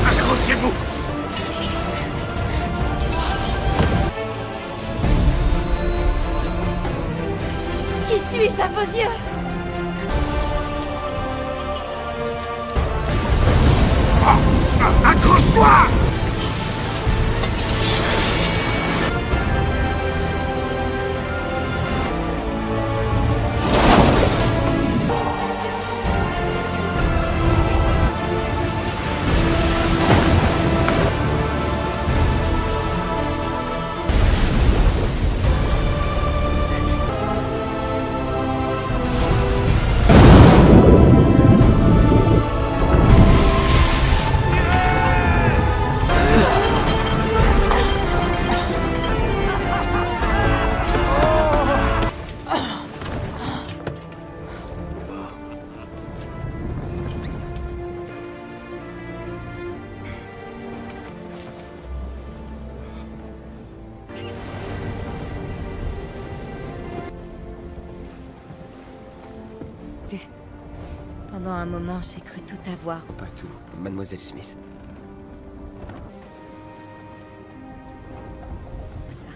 Accrochez-vous! Qui suis-je à vos yeux? Accroche-toi! Pendant un moment, j'ai cru tout avoir. Pas tout, Mademoiselle Smith. Ça.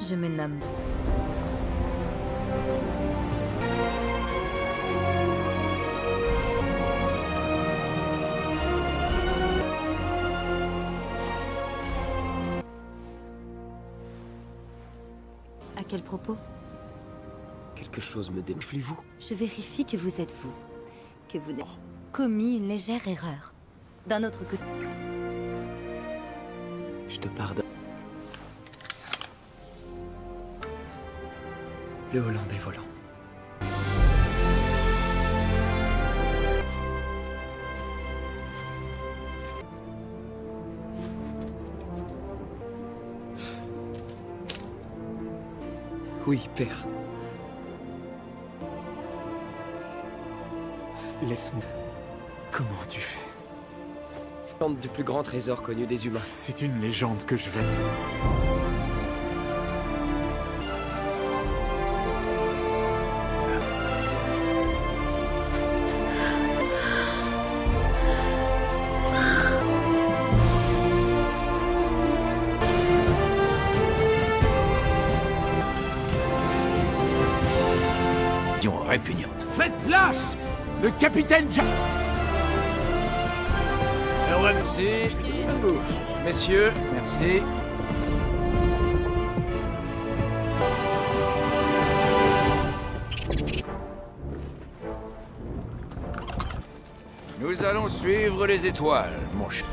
Je me nomme. À quel propos? Quelque chose me défie-vous. Je vérifie que vous êtes vous. Que vous n'avez commis une légère erreur. D'un autre côté... Je te pardonne. Le Hollandais volant. Oui, père. Laisse-nous. Comment as-tu fait? Légende du plus grand trésor connu des humains. C'est une légende que je vais... Répugnante. Faites place! Le capitaine Jack... Merci. Messieurs, merci. Nous allons suivre les étoiles, mon cher.